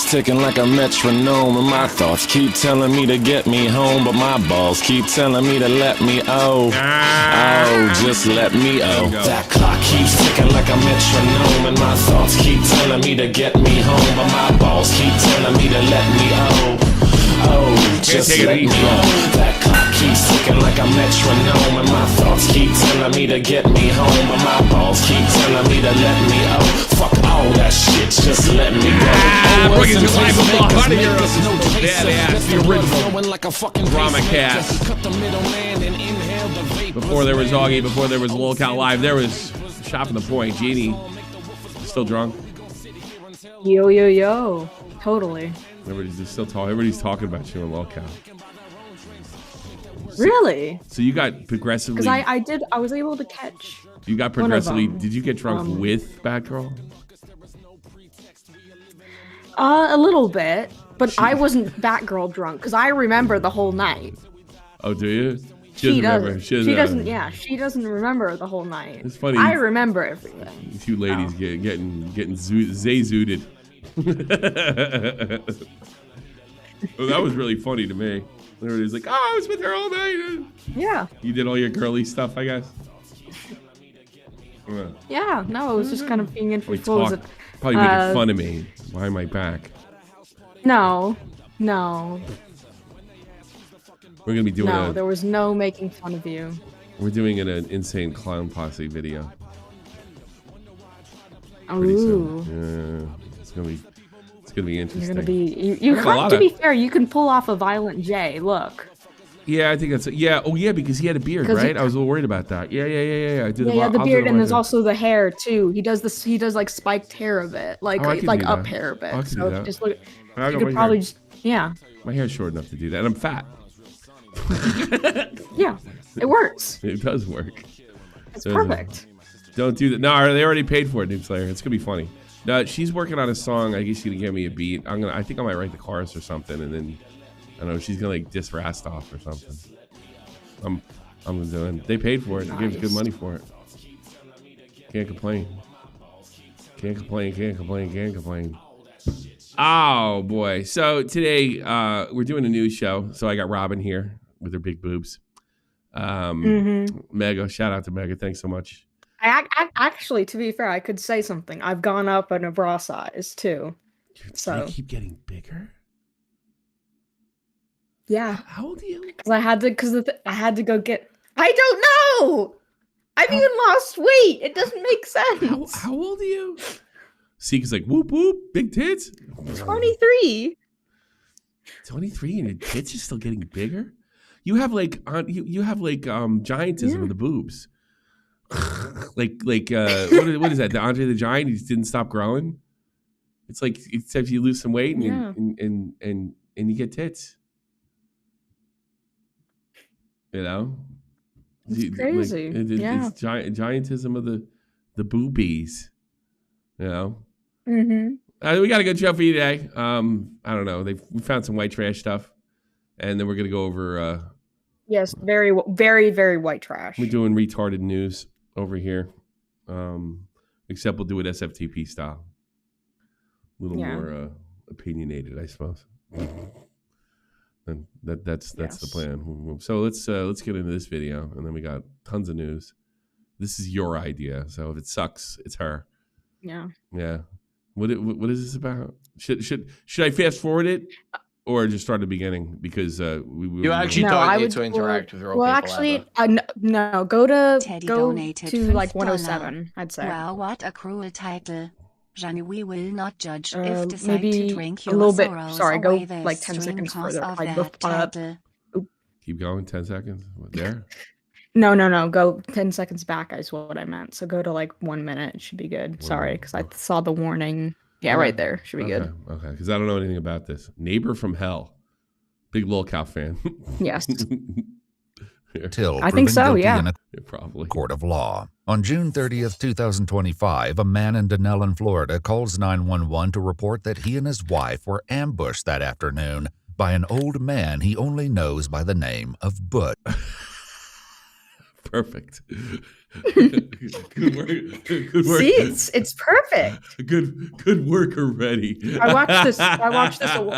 keeps ticking like a metronome, and my thoughts keep telling me to get me home, but my balls keep telling me to let me just let me That clock keeps ticking like a metronome, and my thoughts keep telling me to get me home, but my balls keep telling me to let me just let me That clock keeps ticking like a metronome, and my thoughts keep telling me to get me home, but my balls keep telling me to let me fuck all that shit, just let me go. Bring it to life with the Honey Heroes. Badass, the original drama cast. Before there was Augie, before there was Lil Cal Live, there was Shopping the Point. Jeanie, still drunk? Yo, yo, yo. Totally. Everybody's still talking. Everybody's talking about you and Lil Cal. Really? So you got progressively... Because I was able to catch... You got progressively... Did you get drunk with Batgirl? A little bit. But I wasn't Batgirl drunk, because I remember the whole night. Oh, do you? She doesn't. She doesn't. Yeah, she doesn't remember the wh't night. It's funny. I remember everything. You two ladies getting zay-zooted. Well, that was really funny to me. Everybody's like, "Oh, I was with her all night." Yeah. You did all your girly stuff, I guess. Yeah. No, it was just kind of being interesting. Probably making fun of me. Why am I back? No. We're gonna be doing No, there was no making fun of you. We're doing an insane clown posse video. Ooh. Yeah, it's gonna be interesting. You're gonna be you have to be fair. You can pull off a Violent J. Look. Yeah, I think that's Oh yeah, because he had a beard, right? I was a little worried about that. Yeah. I did the beard, and there's also the hair too. He does this. He does like spiked hair a bit, like up hair a bit. So if you just look, you could probably just My hair's short enough to do that, and I'm fat. Yeah, it works. It does work. It's perfect. Don't do that. No, they already paid for it, Noob Slayer. It's gonna be funny. No, she's working on a song. I guess she's gonna give me a beat. I think I might write the chorus or something, and then I don't know. She's gonna like diss Rast off or something. I'm doing. They paid for it. They gave us good money for it. Can't complain. Can't complain. Oh boy! So today we're doing a news show. So I got Robin here with her big boobs. Mega, shout out to Mega. Thanks so much. Actually, to be fair, I could say something. I've gone up in a bra size too. So they keep getting bigger. Yeah. How old are you? Because I had to go get. I don't know. I've even lost weight. It doesn't make sense. How old are you? Seek's like whoop whoop, big tits. 23. 23, and your tits are still getting bigger. You have like giantism of the boobs. like what is that? The Andre the Giant? He just didn't stop growing. It's like except you lose some weight and you get tits. You know, it's crazy. It's giantism of the boobies. You know. We got a good show for you today. I don't know. We found some white trash stuff, and then we're gonna go over. Yes, very, very, very white trash. We're doing retarded news over here, except we'll do it SFTP style. A little more opinionated, I suppose. And that's the plan. So let's get into this video, and then we got tons of news. This is your idea, so if it sucks, it's her. Yeah. Yeah. What is this about? Should I fast forward it, or just start at the beginning? Because you actually don't get to interact with real people. Well, actually, no. Go to like 107. I'd say. Wow, what a cruel title. Jeanie, we will not judge if decide maybe to drink a your little bit. sorrows Sorry, go away like 10 seconds further. Keep going. 10 seconds. There. No. Go 10 seconds back is what I meant. So go to like 1 minute. It should be good. Sorry, because I saw the warning. Yeah, right there. Should be good. Okay, because I don't know anything about this. Neighbor from Hell. Big Lil Cow fan. Yes. I think so, yeah. In a probably. Court of law. On June 30th, 2025, a man in Denellen, Florida calls 911 to report that he and his wife were ambushed that afternoon by an old man he only knows by the name of Butch. Perfect. Good work. Good work. See, it's perfect. Good work already. I watched this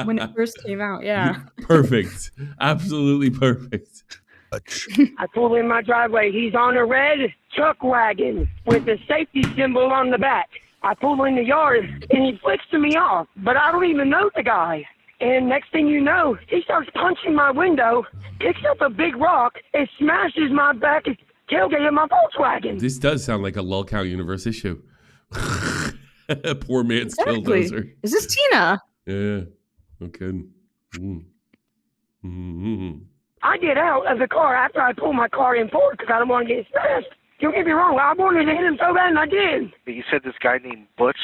when it first came out. Yeah. Perfect. Absolutely perfect. I pull in my driveway. He's on a red truck wagon with the safety symbol on the back. I pull in the yard and he flicks me off, but I don't even know the guy. And next thing you know, he starts punching my window, picks up a big rock, and smashes my back tailgate of my Volkswagen. This does sound like a Lulkow Universe issue. Poor man's killdozer. Is this Tina? Yeah. No kidding. I get out of the car after I pull my car in forward because I don't want to get smashed. Don't get me wrong, I wanted to hit him so bad, and I did. You said this guy named Butch?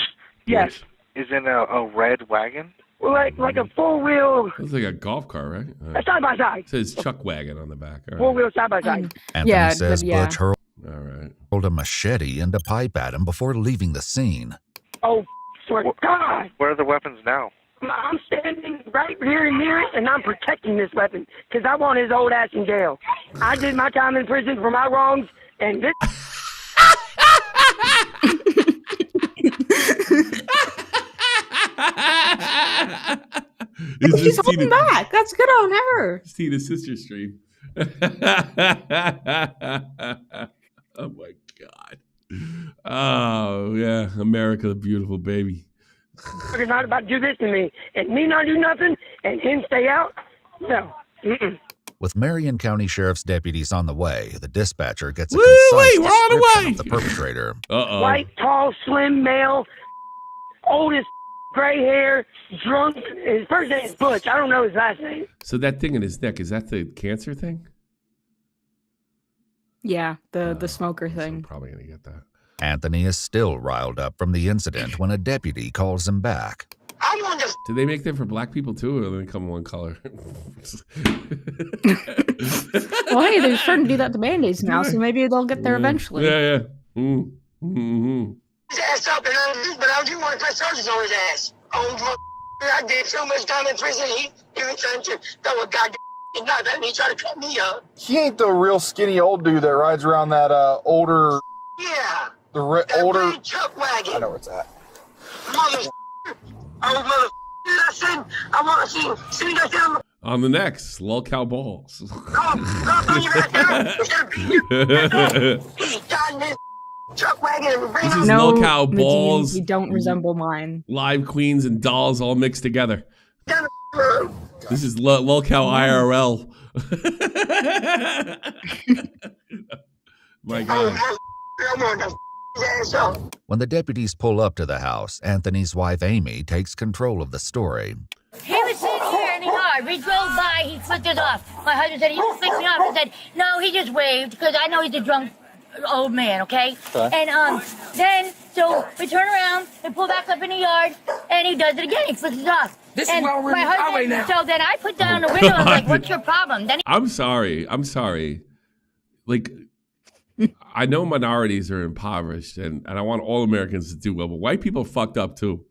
Yes. Is in a red wagon? Like a four-wheel. Looks like a golf car, right? A side-by-side. It says chuck wagon on the back. All right. Four-wheel side-by-side. Anthony says Butch All hurled a machete and a pipe at him before leaving the scene. Oh, swear to God. Where are the weapons now? I'm standing right here near it, and I'm protecting this weapon because I want his old ass in jail. I did my time in prison for my wrongs, and this... She's holding back. That's good on her. It's Tina's sister stream. Oh my God. Oh yeah, America, the beautiful baby. You're not about to do this to me, and me not do nothing, and him stay out? No. With Marion County Sheriff's deputies on the way, the dispatcher gets a Wait, concise we're on the description way. of the perpetrator. White, tall, slim male, old as gray hair, drunk. His first name is Butch. I don't know his last name. So that thing in his neck, is that the cancer thing? Yeah, the smoker thing. I'm probably gonna get that. Anthony is still riled up from the incident when a deputy calls him back. Do they make them for black people too, or do they come in one color? Well, hey, they're starting to do that to Band-Aids now, so maybe they'll get there eventually. Yeah. His ass up, but I do want to press charges on his ass. Oh, I did so much time in prison. He was trying to throw a goddamn knife at me, trying to cut me up. He ain't the real skinny old dude that rides around that older. Yeah. Older red truck wagon. I know where it's at. I said, I want to see you guys down. On the next, Lulkow balls. He's got this truck wagon. This is No, Lulkow Medine, balls. you don't resemble mine. Live queens and dolls all mixed together. This is Lulkow IRL. My God. When the deputies pull up to the house, Anthony's wife Amy takes control of the story. He was sitting here in the yard. We drove by. He flicked it off. My husband said he flicked me off. I said, no, he just waved because I know he's a drunk old man, okay? And then, so we turn around and pull back up in the yard, and he does it again. He flicks it off. This is where we're in the highway now. So then I put down the window. I was like, what's your problem? Then I'm sorry. Like, I know minorities are impoverished, and I want all Americans to do well, but white people fucked up too.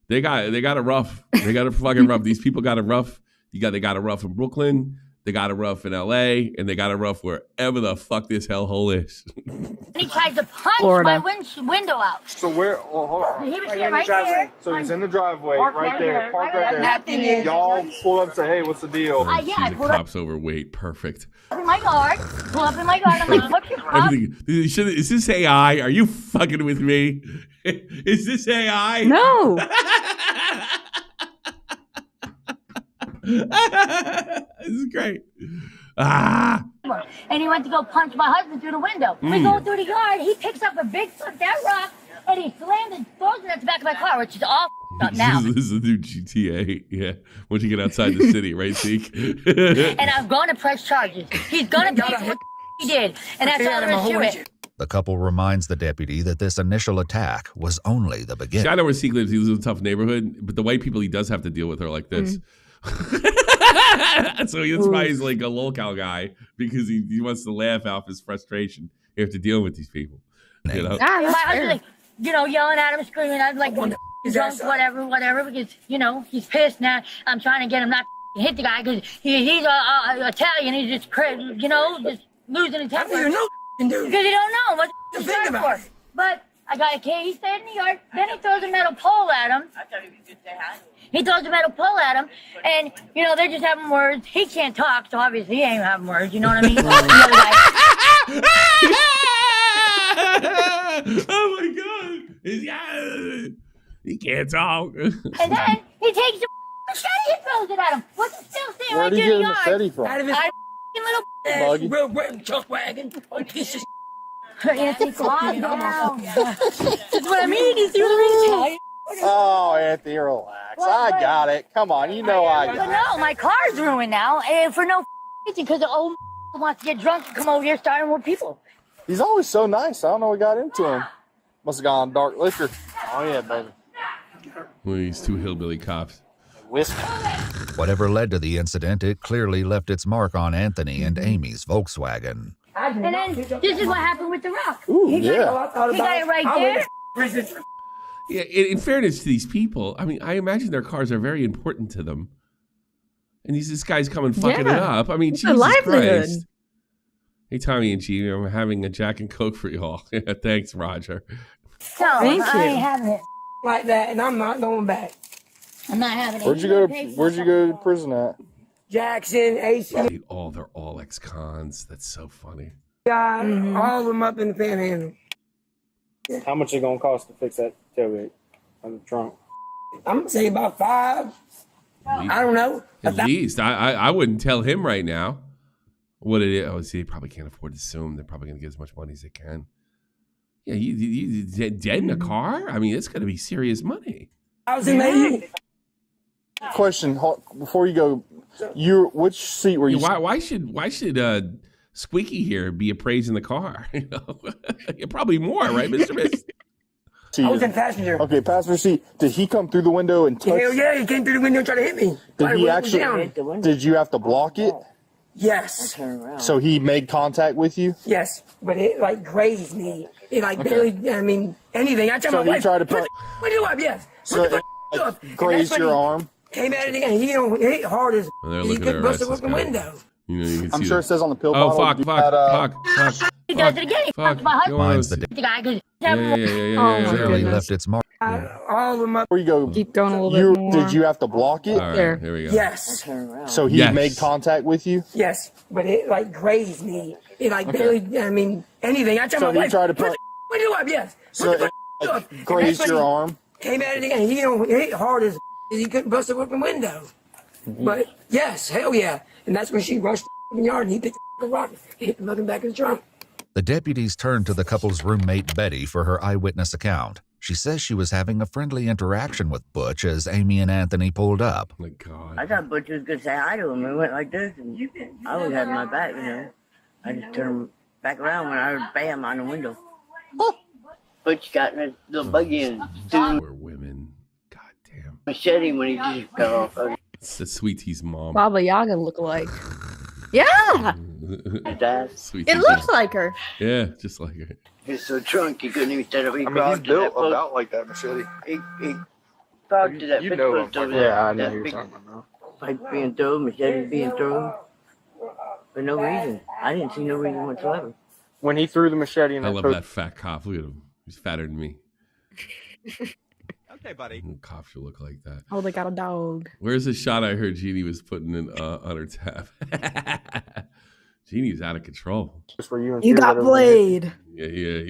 They got it rough. They got it fucking rough. These people got it rough. They got it rough in Brooklyn. They got it rough in LA, and they got it rough wherever the fuck this hellhole is. he tried to punch Florida. my window out. So where? Well, hold on. He was Right here in the right driveway. there. So he's in the driveway, Park right right there. there. Park Right right there. there. Y'all pull up and say, "Hey, what's the deal?" Yeah, I The pulled up cop's overweight. Perfect. in my yard. Pull up in my yard. I'm like, what's your problem? Everything. Is this AI? Are you fucking with me? Is this AI? No. This is great. And he went to go punch my husband through the window. We go through the yard. He picks up a big that rock and he slammed and throws it at the back of my car, which is all up now. This is a new GTA. Yeah. Once you get outside the city, right, Zeke? And I'm going to press charges. He's going to pay for what he did. And that's all there is to it. The couple reminds the deputy that this initial attack was only the beginning. I know where Zeke lives. He lives in a tough neighborhood, but the white people he does have to deal with are like this. So that's why he's like a Lulkow guy, because he wants to laugh off his frustration. You have to deal with these people. You know? Ah, My that's husband, fair. like, yelling at him, screaming. I'm like, drunk, whatever, because, he's pissed now. I'm trying to get him not to hit the guy because he's Italian. He's just, just losing his temper. do? Because you don't know what he's trying for. But I got a kid. He stayed in the yard. Then he throws a metal pole at him. I thought he was just say hi. He throws a metal pole at him, and you know they're just having words. He can't talk, so obviously he ain't having words. You know what I mean? Oh my god! He can't talk. And then he takes the machete and throws it at him. What's it still sitting right Where'd he there in get the a yard? machete from? Out of his Little Buggy. real red chuck wagon. Oh, piece of Anthony, calm down. That's what I mean. You see what I mean? Oh, Anthony, relax. I got it. Come on, you know I But got it. no, my car's ruined now, and for no reason, because the old wants to get drunk and come over here starting with people. He's always so nice. I don't know what got into him. Must have gone on dark liquor. Oh, yeah, baby. Well, these two hillbilly cops. Whiskey. Whatever led to the incident, it clearly left its mark on Anthony and Amy's Volkswagen. And then this is what happened with the rock. Ooh, He yeah. got it right there. Yeah, in fairness to these people, I mean, I imagine their cars are very important to them. And this guy's coming fucking it up. I mean, Jesus Christ. Hey, Tommy and Jeanie, I'm having a Jack and Coke for y'all. Thanks, Roger. No, I ain't having it. like that, and I'm not going back. I'm not having it. Where'd you go to prison at? Jackson, AC. They're all ex-cons. That's so funny. Got all of them up in the panhandle. How much is it going to cost to fix that tailgate on the trunk? I'm going to say about $5. I don't know. At least. I wouldn't tell him right now what it is. Oh, see, they probably can't afford to sue him. They're probably going to get as much money as they can. Yeah, you dead in a car? I mean, it's going to be serious money. I was in the Question before you go, which seat were you? Why should Squeaky here be appraising the car? You know, probably more, right, Mr. Miss? I was in passenger. Okay, passenger seat. Did he come through the window and touch? Hell yeah, he came through the window and tried to hit me. Did he actually? Did you have to block it? Yes. So he made contact with you? Yes, but it like grazed me. It like barely. I mean, anything. I tried So my he wife. tried to Put the window up. Yes. So it grazed your arm. Came at it again. He hit hard as. He could bust the fucking window. You know, you can I'm see sure that. it says on the pill Oh, bottle. fuck. He does it again. He fucked my husband. Mine's the Yeah. clearly left its mark. All of them up. Before you go, Keep going a little bit more. Did you have to block it? All right, here we go. Yes. So he made contact with you? Yes, but it like grazed me. It like barely. I mean, anything. I tried So my he wife. tried to Put the window up. Yes. So it grazed your arm? Came at it again. He hit hard as. He couldn't bust the fucking window. But yes, hell yeah. And that's when she rushed the yard and he picked the rock and hit the fucking back of the trunk. The deputies turned to the couple's roommate Betty for her eyewitness account. She says she was having a friendly interaction with Butch as Amy and Anthony pulled up. Oh my God. I thought Butch was going to say hi to him. He went like this, and I always had my back, you know. I just turned back around when I heard bam on the window. Butch got in his little buggy and Poor women. God damn. Machete when he just got off. It's the Sweet Tea's mom. Baba Yaga look alike. Yeah. Sweet It Tea's looks mom. like her. Yeah, just like her. He's so drunk he couldn't even stand up. He I mean, crawled he's to that built post. about like that, machete. He crawled to that You big know post him. over there. Yeah, I know that who you're big talking about. pipe being thrown, machete being thrown. For no reason. I didn't see no reason whatsoever. When he threw the machete in I that love post, that fat cop. Look at him. He's fatter than me. Okay, buddy. Cop should look like that. Oh, they got a dog. Where's the shot I heard Jeanie was putting in on her tab? Jeannie's out of control. You got Blade. Yeah.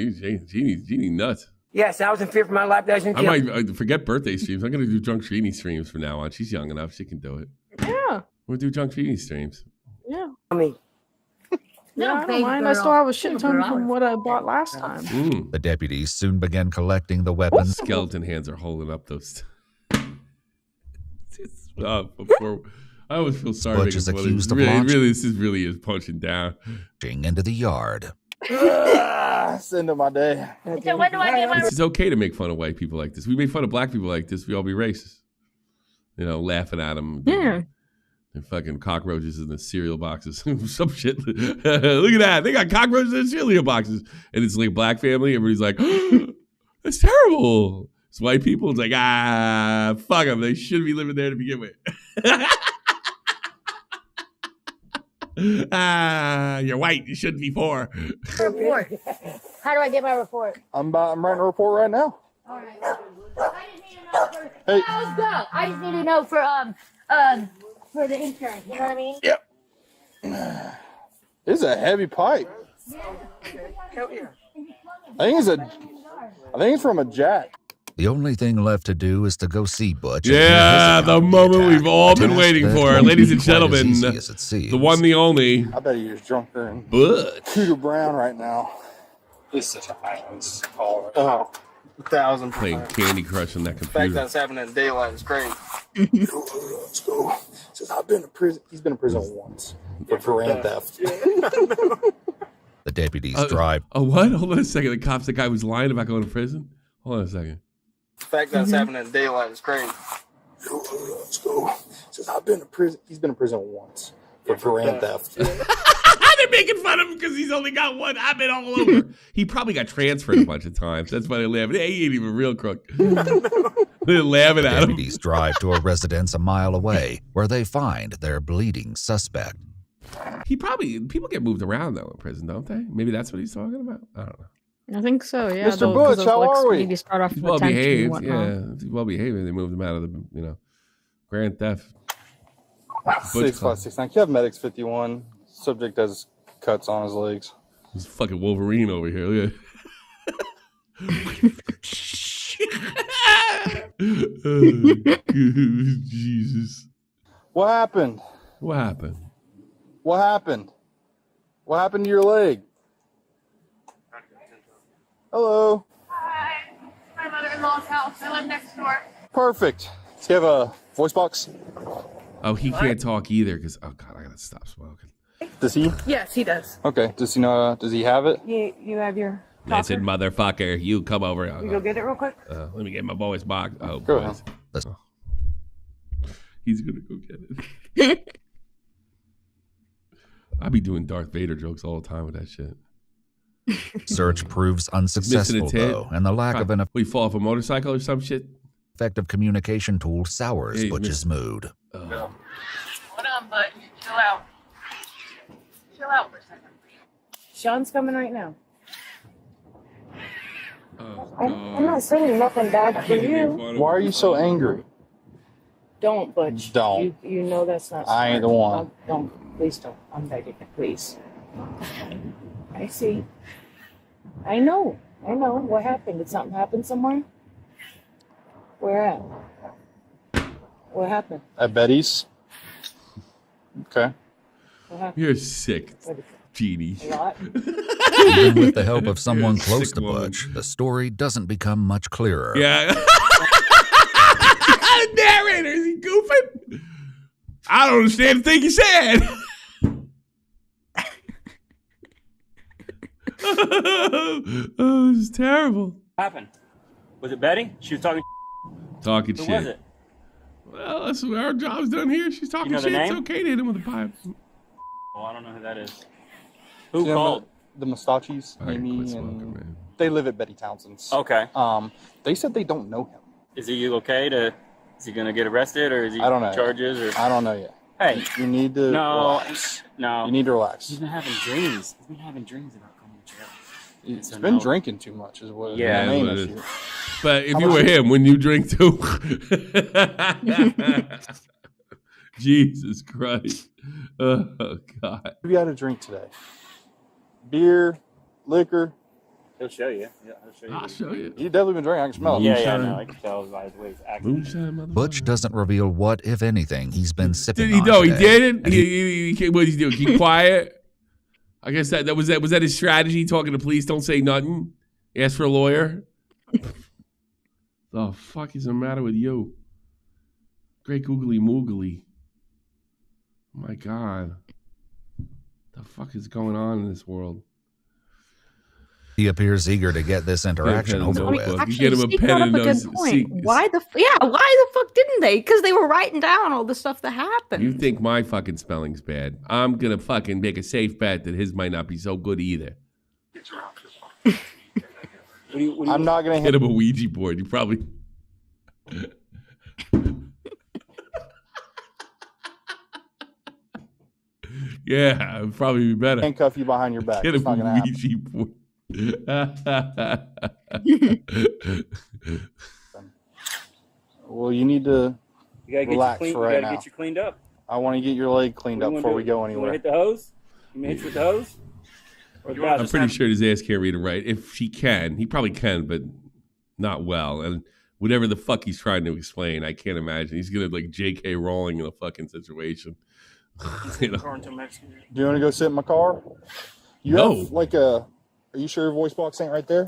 Jeanie nuts. Yes, I was in fear for my life. I might forget birthday streams. I'm gonna do drunk Jeanie streams from now on. She's young enough; she can do it. Yeah. We'll do drunk Jeanie streams. Yeah. I mean, yeah, I don't mind. I still have a shit ton from what I bought last time. The deputies soon began collecting the weapons. Skeleton hands are holding up those. Before I always feel sorry. Butch is accused of this is punching down into the yard. It's the end of my day. So when do I get my It's okay to make fun of white people like this. We made fun of black people like this. We all be racist. You know, laughing at them. Yeah. And fucking cockroaches in the cereal boxes. Some shit. Look at that. They got cockroaches in cereal boxes. And it's like a black family. Everybody's like, that's terrible. It's white people. It's like, fuck them. They shouldn't be living there to begin with. You're white. You shouldn't be poor. Report. How do I get my report? I'm writing a report right now. All right. I just need to know for. Hey. Let's go. I just need to know for the insurance. You know what I mean? Yep. It's a heavy pipe. I think it's from a jack. The only thing left to do is to go see Butch. Yeah, the moment we've all been waiting for. Ladies and gentlemen, the one, the only. I bet he was drunker than Butch. Cooter Brown right now. This is Islands. Oh, 1,000%. Playing Candy Crush on that The fact computer. that's happening in daylight is great. Let's go. Says I've been to prison. He's been to prison once for grand theft. The deputies drive. Oh, what? Hold on a second. The guy was lying about going to prison? Hold on a second. The fact that's happening in daylight is great. Let's go. Says I've been to prison. He's been to prison once for grand theft. They're making fun of him because he's only got one. I've been all over. He probably got transferred a bunch of times. That's why they're laughing. Hey, he ain't even a real crook. They're laughing at him. Deputies drive to a residence a mile away where they find their bleeding suspect. People get moved around though in prison, don't they? Maybe that's what he's talking about. I don't know. I think so, yeah. Mr. Butch, how are we? Maybe start off He's with well detention and behaved. whatnot. Yeah, he's well behaved. They moved him out of the, grand theft. 6569. You have medics 51. Subject has cuts on his legs. He's fucking Wolverine over here. Look at Jesus. What happened? What happened? What happened? What happened to your leg? Hello. Hi. My mother-in-law's house. I live next door. Perfect. Do you have a voice box? Oh, he can't talk either because, oh, God, I got to stop smoking. Does he? Yes, he does. Okay. Does he know? Does he have it? You have your. Listen, motherfucker, you come over. You go get it real quick. Let me get my voice box. Oh, Go boys. ahead. Oh. He's going to go get it. I be doing Darth Vader jokes all the time with that shit. Search proves unsuccessful, though, and the lack of an We fall off a motorcycle or some shit? effective communication tool sours Yeah, Butch's mood. Hold on, bud. Chill out. Chill out for a second. Sean's coming right now. I'm not saying nothing bad for you. Why are you so angry? Don't, Butch. Don't. You know that's not. I ain't the smart. one. Don't. Please don't. I'm begging you. Please. I see. I know. What happened? Did something happen somewhere? Where at? What happened? At Betty's. Okay. What happened? You're sick, Jeanie. A lot? Even with the help of someone You're a close sick to woman. Butch, the story doesn't become much clearer. Yeah. Narrator, is he goofing? I don't understand the thing he said. Oh, this is terrible. What happened? Was it Betty? She was talking. Talking Who shit. was it? Well, that's what our job's done here. She's talking You know the shit. It's name? okay to hit him with a pipe. Oh, I don't know who that is. Who You know, called? The Mustachis, All right, Amy, quit smoking, and man. they live at Betty Townsend's. Okay. They said they don't know him. Is he okay to? Is he gonna get arrested or is he I don't know. charges or? I don't know yet. Hey, You need to no, relax. no. You need to relax. He's been having dreams. He's been having dreams about going to jail. He's So been no. drinking too much, is what Yeah, the main that's what it issue. is. But if How you much were is- him, wouldn't you drink too? Jesus Christ. Oh, God. Have you had a drink today? Beer, liquor. He'll show you. Yeah, he'll show you. I'll show you. You definitely been drinking. I can smell it. Yeah, no, I can tell by the way he's acting. Moonshine, motherfucker. Butch doesn't reveal what, if anything, he's been sipping Did he on know he today. did it? And What did he do? Keep quiet? I guess that was his strategy, talking to police, don't say nothing. Ask for a lawyer. The fuck is the matter with you? Great googly moogly. Oh my God. The fuck is going on in this world? he appears eager to get this interaction Yeah, over no, I mean, with. You actually, get him a Steve pen brought up and a good those point. Why the fuck didn't they? Because they were writing down all the stuff that happened. You think my fucking spelling's bad? I'm gonna fucking make a safe bet that his might not be so good either. I'm not gonna Get hit. him a Ouija board. You probably. Yeah, it'd probably be better. Handcuff you behind your back. Get It's a not going to happen. Ouija board. Well, you need to You gotta relax get you clean. for right You now. gotta get you cleaned up. I want to get your leg cleaned What up do you before wanna we do? go You want anywhere. to hit the hose? You may hit you with the hose? Or the I'm pretty sure his ass can't read and write. If she can, he probably can, but not well. And whatever the fuck he's trying to explain, I can't imagine. He's gonna like J.K. Rowling in a fucking situation. You know? Do you want to go sit in my car? You No. have like a. Are you sure your voice box ain't right there,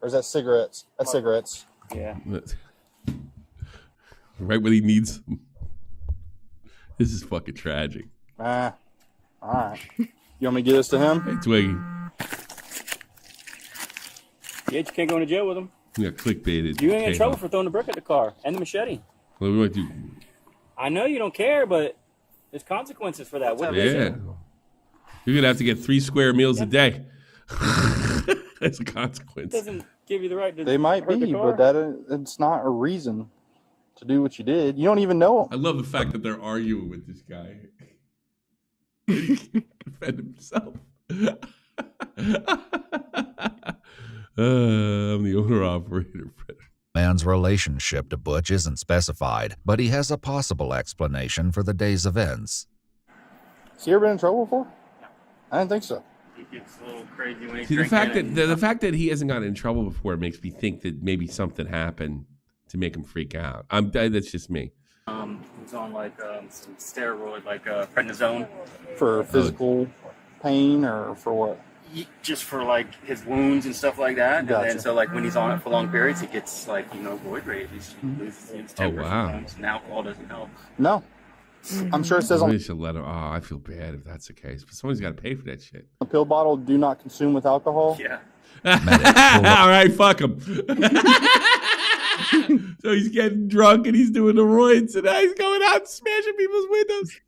or is that cigarettes? That's cigarettes. Yeah. Right when he needs them. This is fucking tragic. All right. You want me to give this to him? Hey, Twiggy. Yeah, you can't go into jail with him. Yeah, clickbaited. You ain't in trouble for throwing the brick at the car and the machete. What do we do? I know you don't care, but there's consequences for that. What is Yeah. it? You're gonna have to get 3 square meals a day. That's a consequence. Doesn't give you the right to They might hurt the be, car. but it's not a reason to do what you did. You don't even know him. I love the fact that they're arguing with this guy. He can't defend himself. I'm the owner-operator. Man's relationship to Butch isn't specified, but he has a possible explanation for the day's events. Has he ever been in trouble before? I didn't think so. He gets a little crazy when he's See, the drinking. fact that he hasn't gotten in trouble before makes me think that maybe something happened to make him freak out. That's just me. He's on like some steroid, like prednisone. For physical pain or for what? Just for like his wounds and stuff like that. Gotcha. And then so like when he's on it for long periods, he gets like, void rage. He loses his temper wow. sometimes, and alcohol doesn't help. No. I'm sure it says on Somebody should let him. Oh, I feel bad if that's the case. But somebody's got to pay for that shit. the pill bottle, do not consume with alcohol. Yeah. All right, fuck him. So he's getting drunk and he's doing the roids, and now he's going out and smashing people's windows.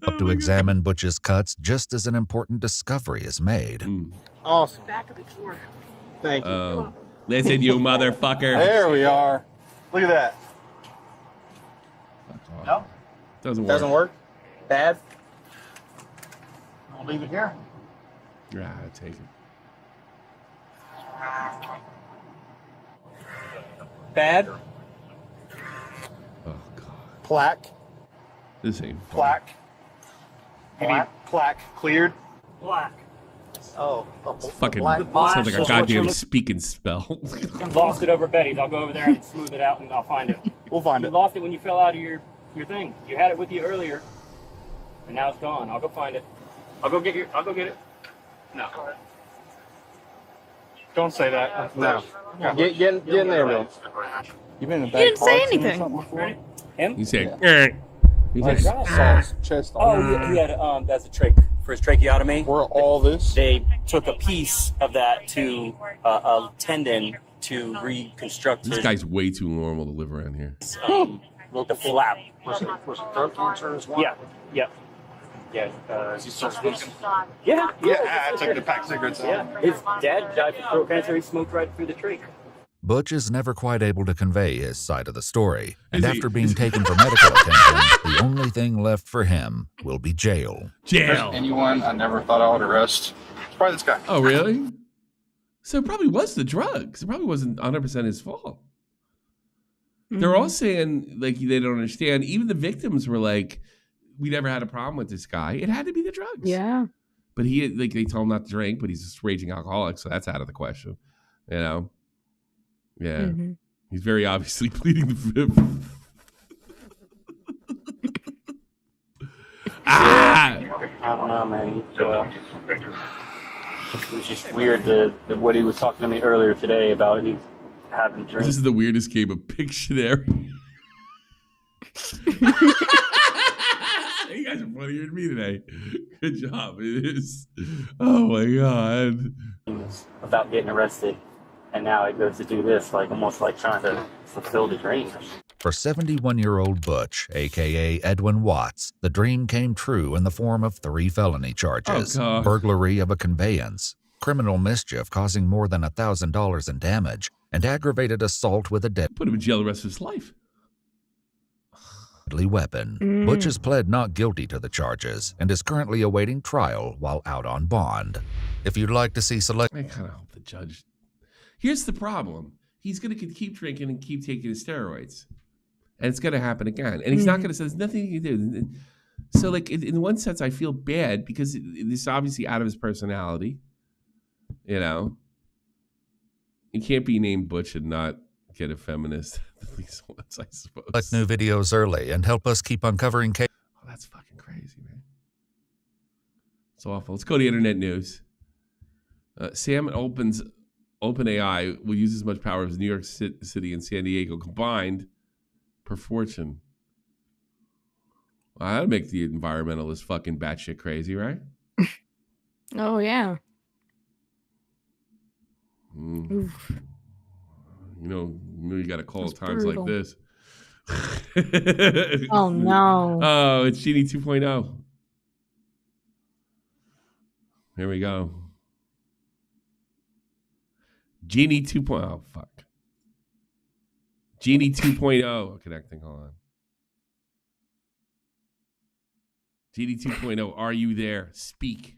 Up to examine Butch's cuts just as an important discovery is made. Awesome. Back of the floor. Thank you. Oh, listen, you motherfucker. There we are. Look at that. No? Doesn't work. Doesn't work? Bad? I'll leave it here. Yeah, I'll take it. Bad? Oh, God. Plaque. This ain't fun. Plaque. Plaque cleared. Black. Oh. Fucking Black. sounds like a goddamn speaking spell. Lost it over at Betty's. I'll go over there and smooth it out and I'll find it. We'll find You it. lost it when you fell out of your thing. You had it with you earlier, and now it's gone. I'll go find it. I'll go get it. No. Don't say that. No. Get in there, Bill. You've been in a bad You didn't say car accident or anything. something before? Him? He said, he Like said, sauce, chest Oh, on. he had that's a trach for his tracheotomy. Where all this? They took a piece of that to a tendon to reconstruct this his, guy's way too normal to live around here. the flap. Was it throat cancer as well? Yeah. Is he still smoking? Yeah. Yeah, I took the pack of cigarettes out. Yeah. His dad died from throat cancer. He smoked right through the trach. Butch is never quite able to convey his side of the story, and Is he- after being taken for medical attention, the only thing left for him will be jail. Jail. Anyone I never thought I would arrest. It's probably this guy. Oh, really? So it probably was the drugs. It probably wasn't 100% his fault. They're all saying, like, they don't understand. Even the victims were like, we never had a problem with this guy. It had to be the drugs. Yeah. But he, like, they told him not to drink, but he's a raging alcoholic, so that's out of the question. You know? Yeah. Mm-hmm. He's very obviously pleading the fifth. I don't know, man. It was just weird what he was talking to me earlier today about he having This drinks. is the weirdest game of Pictionary. You guys are funnier than me today. Good job. It is. Oh my God. About getting arrested, and now he goes to do this, like almost like trying to fulfill the dream. For 71-year-old Butch, a.k.a. Edwin Watts, the dream came true in the form of 3 felony charges. Oh, God. Burglary of a conveyance, criminal mischief causing more than $1,000 in damage, and aggravated assault with a dead Put him in jail the rest of his life. deadly weapon. Butch has pled not guilty to the charges and is currently awaiting trial while out on bond. If you'd like to see I kind of hope the judge. Here's the problem: he's going to keep drinking and keep taking his steroids, and it's going to happen again. And he's not going to say there's nothing you can do. So, like in one sense, I feel bad because this is obviously out of his personality. You know, you can't be named Butch and not get a feminist at least once, I suppose. Select new videos early and help us keep uncovering cases. Oh, that's fucking crazy, man. It's awful. Let's go to internet news. Sam Altman's OpenAI will use as much power as New York City and San Diego combined per fortune. Well, that'd make the environmentalists fucking batshit crazy, right? Oh, yeah. Oof. You got to call That's times brutal. like this. Oh, no. Oh, it's Jeanie 2.0. Here we go. Jeanie 2.0. Oh, fuck. Jeanie 2.0. Connecting. Hold on. Jeanie 2.0. Are you there? Speak.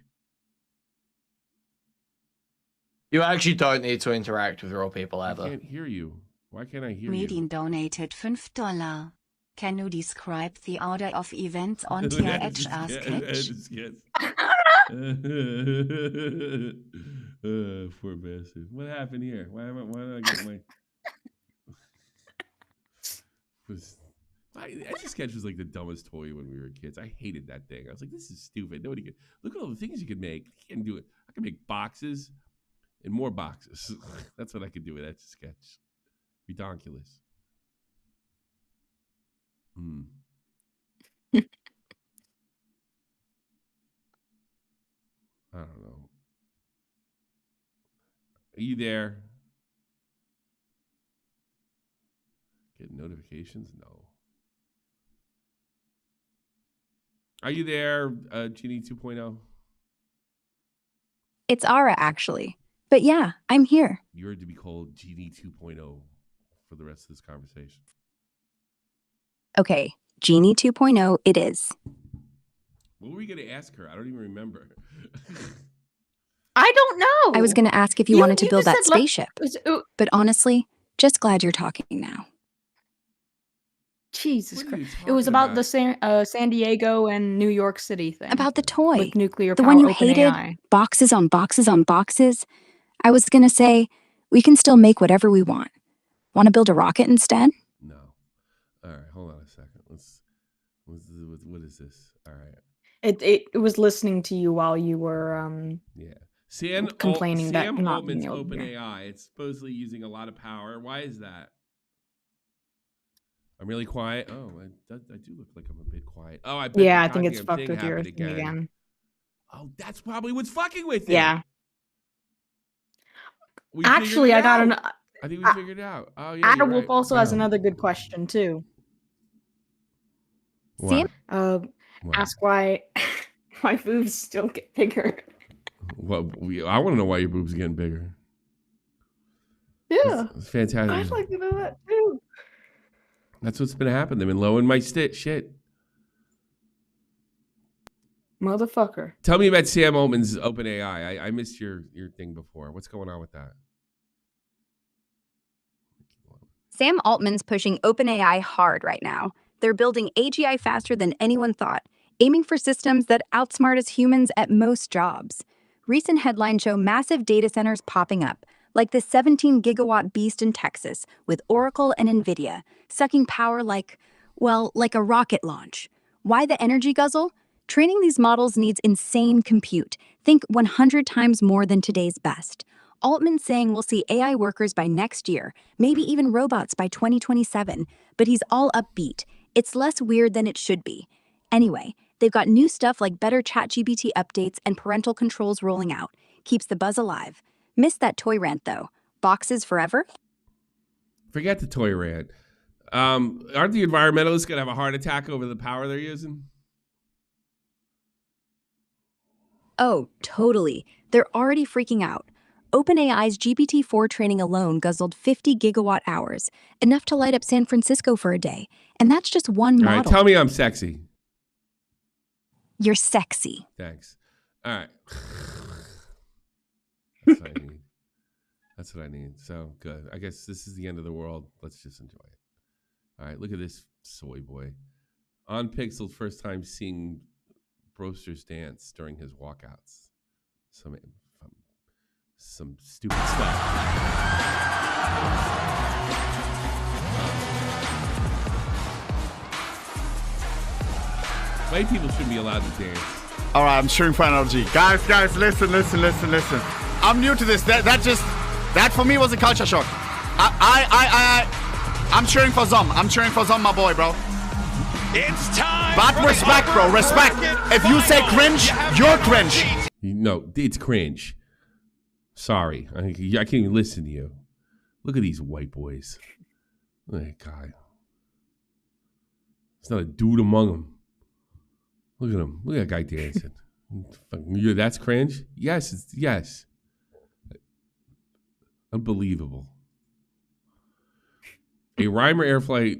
You actually don't need to interact with real people ever. I can't hear you. Why can't I hear Medin you? donated $5. Can you describe the order of events on TRHR sketch? Poor bastard. What happened here? Why did I get my... Etch a Sketch was like the dumbest toy when we were kids. I hated that thing. I was like, this is stupid. Nobody could... Look at all the things you could make. You can't do it. I could make boxes and more boxes. That's what I could do with Etch a Sketch. Redonkulous. I don't know. Are you there? Get notifications? No. Are you there, Jeanie 2.0? It's Ara, actually. But yeah, I'm here. You're to be called Jeanie 2.0 for the rest of this conversation. Okay, Jeanie 2.0 it is. What were we going to ask her? I don't even remember. I don't know. I was going to ask if you wanted to build that spaceship. But honestly, just glad you're talking now. Jesus Christ. It was about the San Diego and New York City thing. About the toy. With nuclear the power, one you open hated, AI. boxes on boxes on boxes. I was going to say, we can still make whatever we want. Want to build a rocket instead? No. All right, hold on a second. What is this? All right. It was listening to you while you were complaining that Sam not Altman's being able to hear. OpenAI. It's supposedly using a lot of power. Why is that? I'm really quiet. Oh, I do look like I'm a bit quiet. Oh, I bet Yeah, I the think it's goddamn fucked thing with your happened thing again. Oh, that's probably what's fucking with it. Yeah. We figured Actually, it I got out. I think we figured it out. Oh yeah. Adam you're Wolf right. also has Wow. another good question too. What? Ask why my boobs still get bigger. Well, I want to know why your boobs are getting bigger. Yeah. It's fantastic. I'd like to know that too. That's what's been happening. They've been lowering my shit. Motherfucker. Tell me about Sam Altman's OpenAI. I missed your thing before. What's going on with that? Sam Altman's pushing OpenAI hard right now. They're building AGI faster than anyone thought, aiming for systems that outsmart us humans at most jobs. Recent headlines show massive data centers popping up, like the 17-gigawatt beast in Texas, with Oracle and NVIDIA, sucking power like a rocket launch. Why the energy guzzle? Training these models needs insane compute. Think 100 times more than today's best. Altman's saying we'll see AI workers by next year, maybe even robots by 2027, but he's all upbeat. It's less weird than it should be. Anyway, they've got new stuff like better ChatGPT updates and parental controls rolling out. Keeps the buzz alive. Missed that toy rant, though. Boxes forever? Forget the toy rant. Aren't the environmentalists going to have a heart attack over the power they're using? Oh, totally. They're already freaking out. OpenAI's GPT-4 training alone guzzled 50 gigawatt hours, enough to light up San Francisco for a day. And that's just one model. All right, tell me I'm sexy. You're sexy. Thanks. All right. That's what I need. That's what I need. So good. I guess this is the end of the world. Let's just enjoy it. All right, look at this soy boy. On Pixel, first time seeing Brosters dance during his walkouts. Some stupid stuff. White people shouldn't be allowed to dance. All right, I'm cheering for NLG. Guys, listen. I'm new to this. That for me was a culture shock. I'm cheering for Zom. My boy, bro. It's time. But respect, bro. Respect. If you say cringe, you're cringe. No, it's cringe. Sorry. I can't even listen to you. Look at these white boys. Look at that guy. There's not a dude among them. Look at him. Look at that guy dancing. That's cringe? Yes. Unbelievable. A Reimer Air flight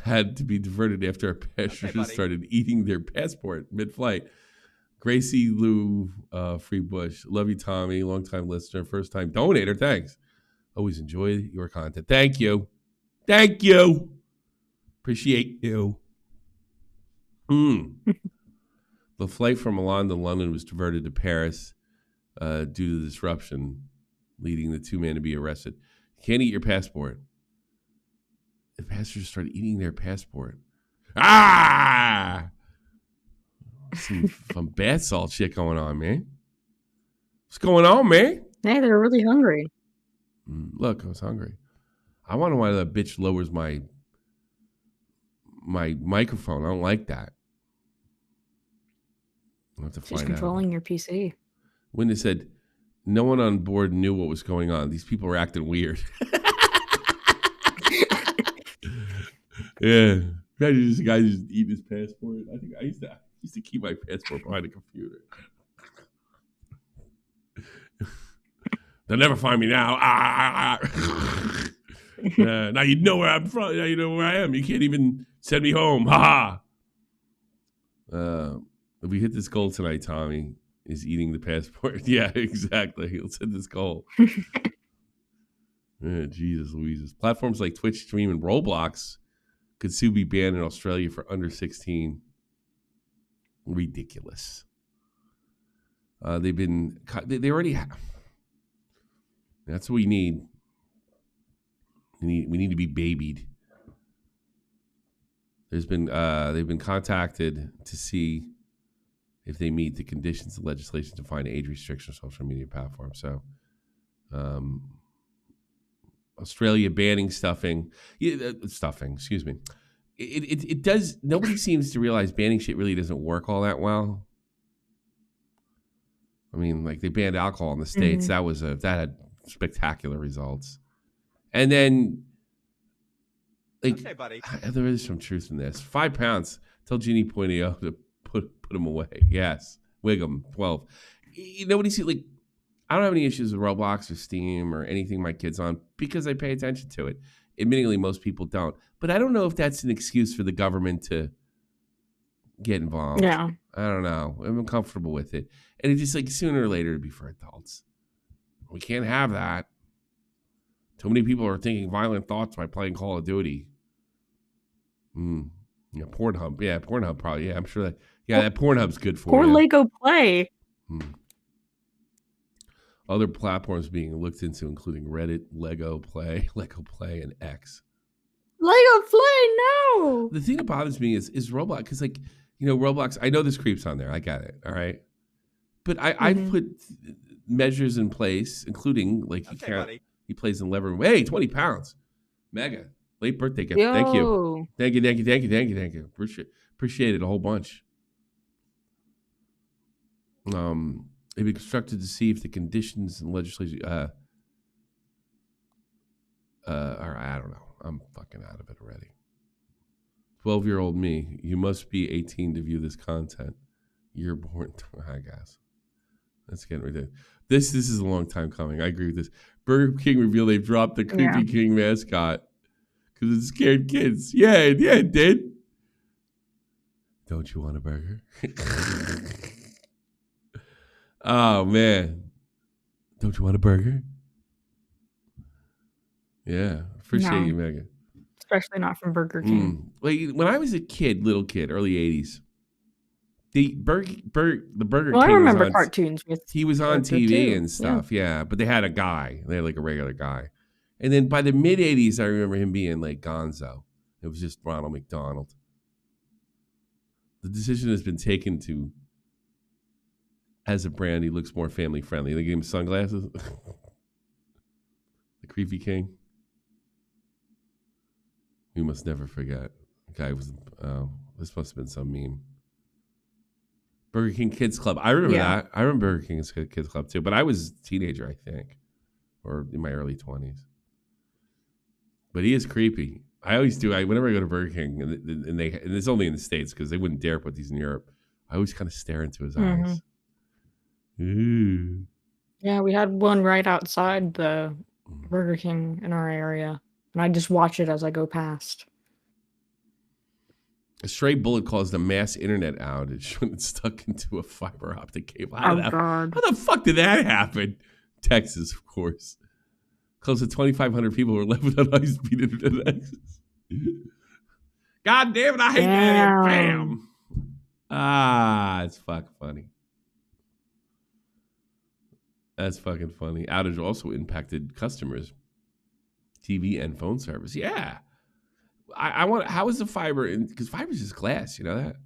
had to be diverted after our passengers started eating their passport mid-flight. Gracie Lou Freebush, love you, Tommy, long-time listener, first-time donator. Thanks. Always enjoy your content. Thank you. Appreciate you. The flight from Milan to London was diverted to Paris due to the disruption, leading the two men to be arrested. You can't eat your passport. The passengers started eating their passport. Some bath salt shit going on, man. What's going on, man? Hey, they're really hungry. Look, I was hungry. I wonder why that bitch lowers my microphone. I don't like that. I'll have to She's find controlling out. your PC. When they said no one on board knew what was going on, these people were acting weird. Yeah, imagine this guy just eating his passport. I think I used to keep my passport behind the computer. They'll never find me now. Now you know where I'm from. Now you know where I am. You can't even send me home. Ha ha. If we hit this goal tonight, Tommy is eating the passport. Yeah, exactly. He'll hit this goal. Jesus Louises. Platforms like Twitch Stream and Roblox could soon be banned in Australia for under 16. Ridiculous. They already have. That's what we need. We need to be babied. They've been contacted to see if they meet the conditions of legislation to find age restrictions on social media platforms. So, Australia banning stuffing. Excuse me. It does. Nobody seems to realize banning shit really doesn't work all that well. I mean, like they banned alcohol in the States. That had spectacular results. And then, like, there is some truth in this. 5 pounds. Tell Jeanie Poinio to put them away. Yes, wig them. 12. Nobody see like. I don't have any issues with Roblox or Steam or anything my kid's on because I pay attention to it. Admittingly, most people don't. But I don't know if that's an excuse for the government to get involved. Yeah. I don't know. I'm uncomfortable with it. And it's just like sooner or later it'd be for adults. We can't have that. Too many people are thinking violent thoughts by playing Call of Duty. Yeah, Pornhub. Yeah, Pornhub probably. Yeah, I'm sure that. Yeah, that Pornhub's good for Poor you. Lego Play. Other platforms being looked into, including Reddit, Lego Play, and X. Lego Play, no. The thing that bothers me is Roblox, because Roblox. I know there's creeps on there. I got it. All right, but I've put measures in place, including like you can't. Buddy. He plays in lever. Hey, 20 pounds, mega late birthday gift. Thank you. Appreciate it a whole bunch. They've been constructed to see if the conditions and legislation or I don't know. I'm fucking out of it already. 12-year-old me, you must be 18 to view this content. You're born, I guess. That's getting ridiculous. This is a long time coming. I agree with this. Burger King revealed they've dropped the Creepy King mascot because it scared kids. Yeah, it did. Don't you want a burger? Oh, man. Don't you want a burger? Yeah. Appreciate you, Megan. Especially not from Burger King. Like, when I was a kid, little kid, early 80s, the Burger King I remember was on, cartoons with he was on Burger TV too. and stuff, but they had a guy. They had like a regular guy. And then by the mid 80s, I remember him being like Gonzo. It was just Ronald McDonald. The decision has been taken to, as a brand, he looks more family friendly. They gave him sunglasses. The Creepy King. We must never forget. The guy was, this must have been some meme. Burger King Kids Club. I remember that. I remember Burger King's Kids Club too, but I was a teenager, I think, or in my early 20s. But he is creepy. I always do. Whenever I go to Burger King, and it's only in the States because they wouldn't dare put these in Europe, I always kind of stare into his eyes. Ooh. Yeah, we had one right outside the Burger King in our area, and I just watch it as I go past. A stray bullet caused a mass internet outage when it stuck into a fiber optic cable. God. How the fuck did that happen? Texas, of course. Close to 2,500 people were left without high-speed internet access. God damn it, I hate that. Bam. It's fucking funny. That's fucking funny. Outage also impacted customers' TV and phone service. Yeah. I want. How is the fiber? Because fiber is just glass. You know that.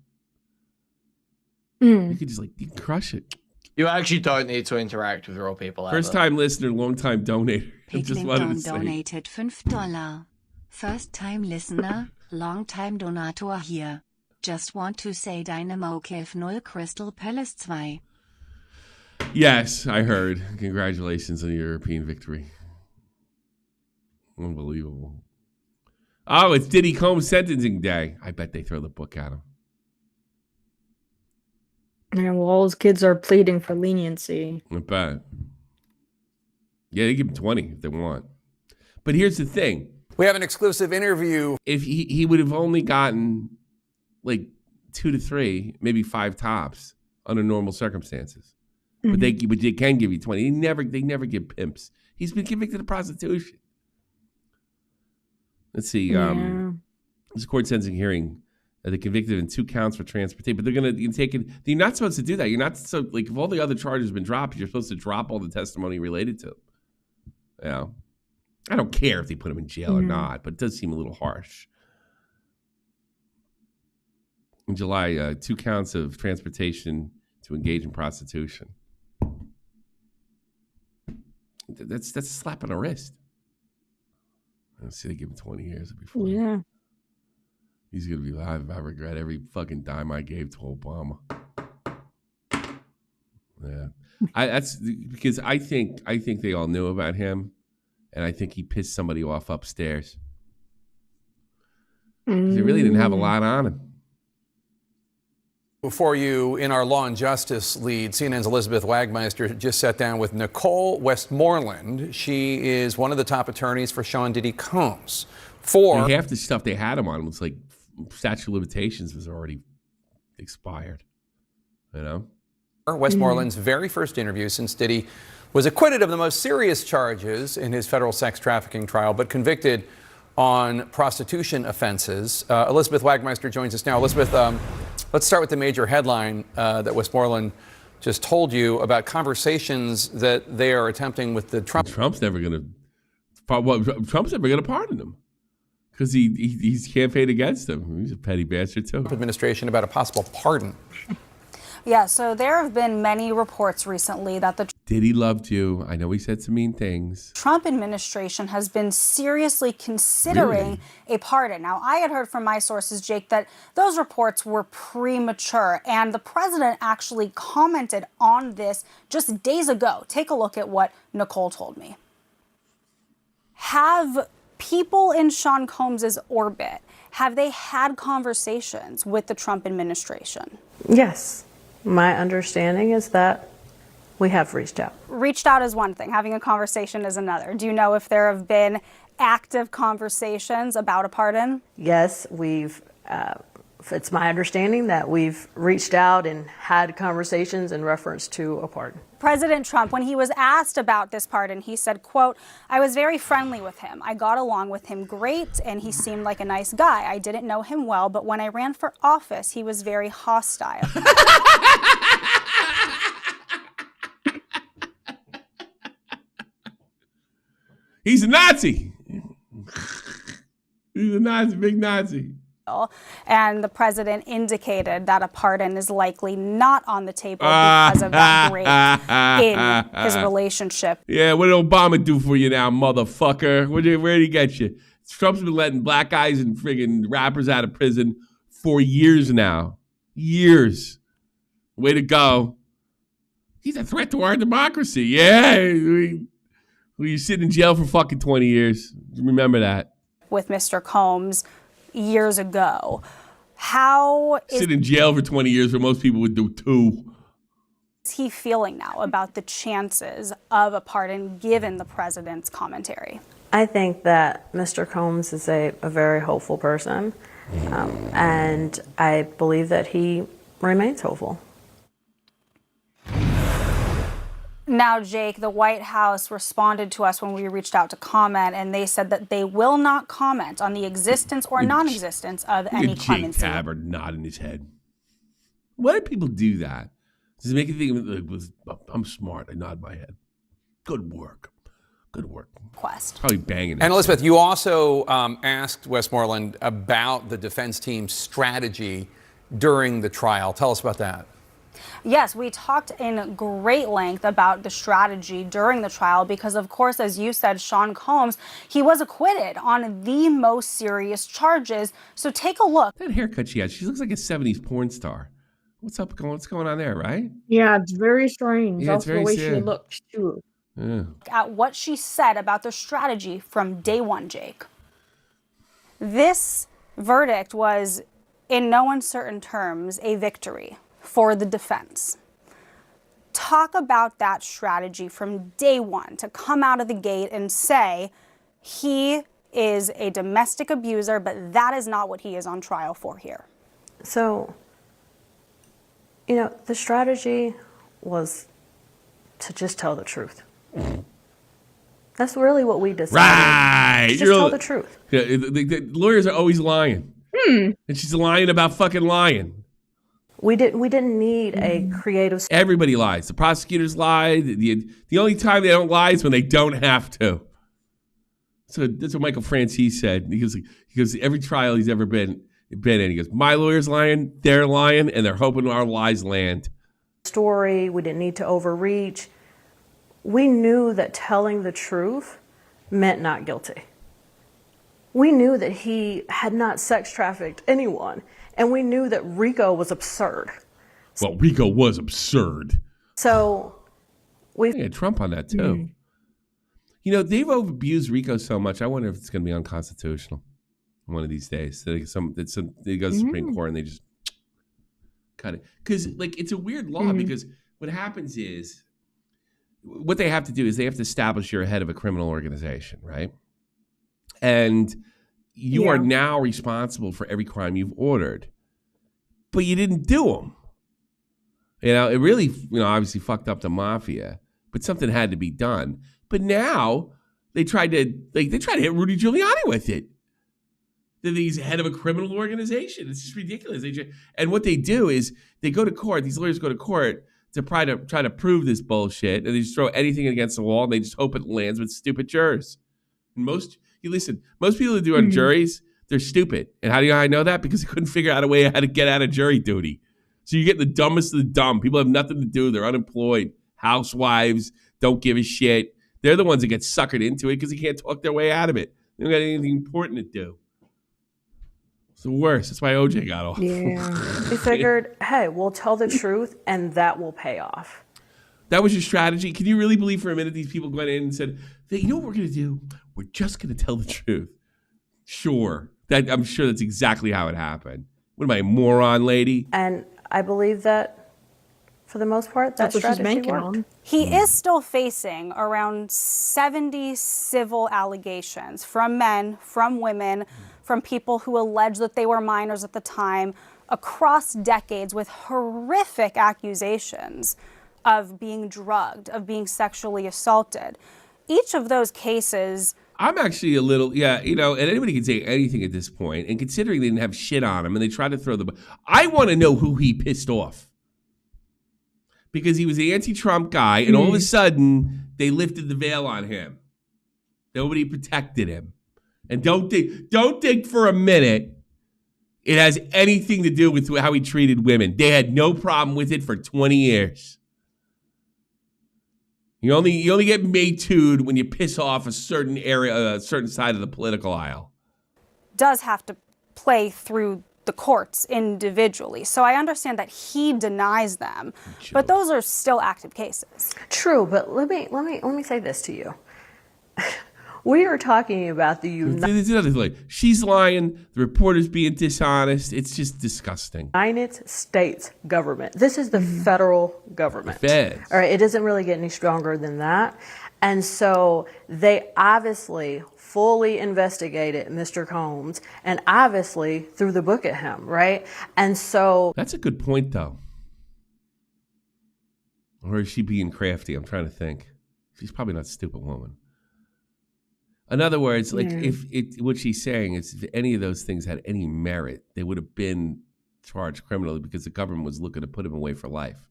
You could just you can crush it. You actually don't need to interact with real people. First time listener, long time donator. Just wanted to say. Donated $5. First time listener, long time donator here. Just want to say Dynamo Cave 0 Crystal Palace 2. Yes, I heard. Congratulations on your European victory. Unbelievable. Oh, it's Diddy Combs sentencing day. I bet they throw the book at him. Yeah, well, all his kids are pleading for leniency. I bet. Yeah, they give him 20 if they want. But here's the thing. We have an exclusive interview. If he would have only gotten 2 to 3, maybe 5 tops under normal circumstances. Mm-hmm. But they can give you 20. They never give pimps. He's been convicted of prostitution. Let's see. This court sentencing hearing, they convicted him in 2 counts for transportation, but they're going to take it. You're not supposed to do that. You're not so if all the other charges have been dropped, you're supposed to drop all the testimony related to them. I don't care if they put him in jail or not, but it does seem a little harsh. In July, 2 counts of transportation to engage in prostitution. That's a slap on the wrist. Let's see, they give him 20 years before. Yeah. He's going to be live. I regret every fucking dime I gave to Obama. Yeah. That's because I think they all knew about him, and I think he pissed somebody off upstairs. Because he really didn't have a lot on him. For you in our law and justice lead, CNN's Elizabeth Wagmeister just sat down with Nicole Westmoreland. She is one of the top attorneys for Sean Diddy Combs. Half the stuff they had him on was statute of limitations was already expired. You know? Westmoreland's very first interview since Diddy was acquitted of the most serious charges in his federal sex trafficking trial, but convicted on prostitution offenses. Elizabeth Wagmeister joins us now. Elizabeth, let's start with the major headline that Westmoreland just told you about conversations that they are attempting with the Trump. Trump's never going to pardon him because he's campaigned against him. He's a petty bastard too. Administration about a possible pardon. Yeah, so there have been many reports recently that the Diddy loved you. I know he said some mean things. Trump administration has been seriously considering a pardon. Now, I had heard from my sources, Jake, that those reports were premature, and the president actually commented on this just days ago. Take a look at what Nicole told me. Have people in Sean Combs's orbit, have they had conversations with the Trump administration? Yes. My understanding is that We have reached out. Reached out is one thing, having a conversation is another. Do you know if there have been active conversations about a pardon? Yes, it's my understanding that we've reached out and had conversations in reference to a pardon. President Trump, when he was asked about this pardon, he said, quote, "I was very friendly with him. I got along with him great, and he seemed like a nice guy. I didn't know him well, but when I ran for office, he was very hostile." He's a Nazi. He's a Nazi, big Nazi. And the president indicated that a pardon is likely not on the table because of that break in his relationship. Yeah, what did Obama do for you now, motherfucker? Where did he get you? Trump's been letting black guys and friggin' rappers out of prison for years now. Years. Way to go. He's a threat to our democracy. Yeah. You sit in jail for fucking 20 years. Remember that. With Mr. Combs years ago. How sit in jail for 20 years where most people would do 2. Is he feeling now about the chances of a pardon given the president's commentary? I think that Mr. Combs is a very hopeful person, and I believe that he remains hopeful. Now, Jake, the White House responded to us when we reached out to comment, and they said that they will not comment on the existence or non-existence of any clemency. Jake Tabard nodding his head. Why do people do that? Does it make you think, I'm smart, I nod my head. Good work. Good work. Quest. Probably banging. And Elizabeth, you also asked Westmoreland about the defense team's strategy during the trial. Tell us about that. Yes, we talked in great length about the strategy during the trial because, of course, as you said, Sean Combs, he was acquitted on the most serious charges. So take a look. That haircut she has, she looks like a 70s porn star. What's going on there, right? Yeah, it's very strange. Yeah, it's also very the way sad. she looks, too. Yeah. At what she said about the strategy from day one, Jake. This verdict was, in no uncertain terms, a victory for the defense. Talk about that strategy from day one to come out of the gate and say he is a domestic abuser, but that is not what he is on trial for here. So, the strategy was to just tell the truth. That's really what we decided. Right. Just tell the truth. Yeah, the lawyers are always lying. And she's lying about fucking lying. We didn't need a creative. Everybody lies. The prosecutors lie. The only time they don't lie is when they don't have to. So that's what Michael Francis said. He goes every trial he's ever been in. He goes, my lawyer's lying, they're lying, and they're hoping our lies land. Story. We didn't need to overreach. We knew that telling the truth meant not guilty. We knew that he had not sex trafficked anyone. And we knew that RICO was absurd. Well, RICO was absurd. So we had Trump on that too. They've abused RICO so much. I wonder if it's going to be unconstitutional one of these days. They go to the Supreme Court and they just cut it. Because it's a weird law because what happens is what they have to do is they have to establish you're a head of a criminal organization, right? And you are now responsible for every crime you've ordered, but you didn't do them. It really, obviously fucked up the mafia, but something had to be done. But now they tried to hit Rudy Giuliani with it. That he's head of a criminal organization. It's just ridiculous. And what they do is they go to court. These lawyers go to court to try to prove this bullshit, and they just throw anything against the wall, and they just hope it lands with stupid jurors. And most people who do on juries, they're stupid. And how do I know that? Because they couldn't figure out a way how to get out of jury duty. So you get the dumbest of the dumb. People have nothing to do. They're unemployed. Housewives don't give a shit. They're the ones that get suckered into it because they can't talk their way out of it. They don't got anything important to do. It's the worst. That's why OJ got off. Yeah. We figured, hey, we'll tell the truth and that will pay off. That was your strategy? Can you really believe for a minute these people went in and said, you know what we're going to do? We're just going to tell the truth. Sure. I'm sure that's exactly how it happened. What am I, a moron lady? And I believe that for the most part, that That's what she's strategy banking worked. on. He is still facing around 70 civil allegations from men, from women, from people who allege that they were minors at the time, across decades, with horrific accusations of being drugged, of being sexually assaulted. Each of those cases. I'm actually a little, and anybody can say anything at this point, and considering they didn't have shit on him and they tried to throw I want to know who he pissed off. Because he was the anti-Trump guy, and all of a sudden, they lifted the veil on him. Nobody protected him. And don't think for a minute it has anything to do with how he treated women. They had no problem with it for 20 years. You only get Me Too'd when you piss off a certain area, a certain side of the political aisle. Does have to play through the courts individually. So I understand that he denies them, but those are still active cases. True, but let me say this to you. We are talking about the she's lying, the reporter's being dishonest. It's just disgusting. United States government. This is the federal government. The feds. All right, it doesn't really get any stronger than that. And so they obviously fully investigated Mr. Combs and obviously threw the book at him, right? And so that's a good point, though. Or is she being crafty? I'm trying to think. She's probably not a stupid woman. In other words, what she's saying is if any of those things had any merit, they would have been charged criminally because the government was looking to put him away for life,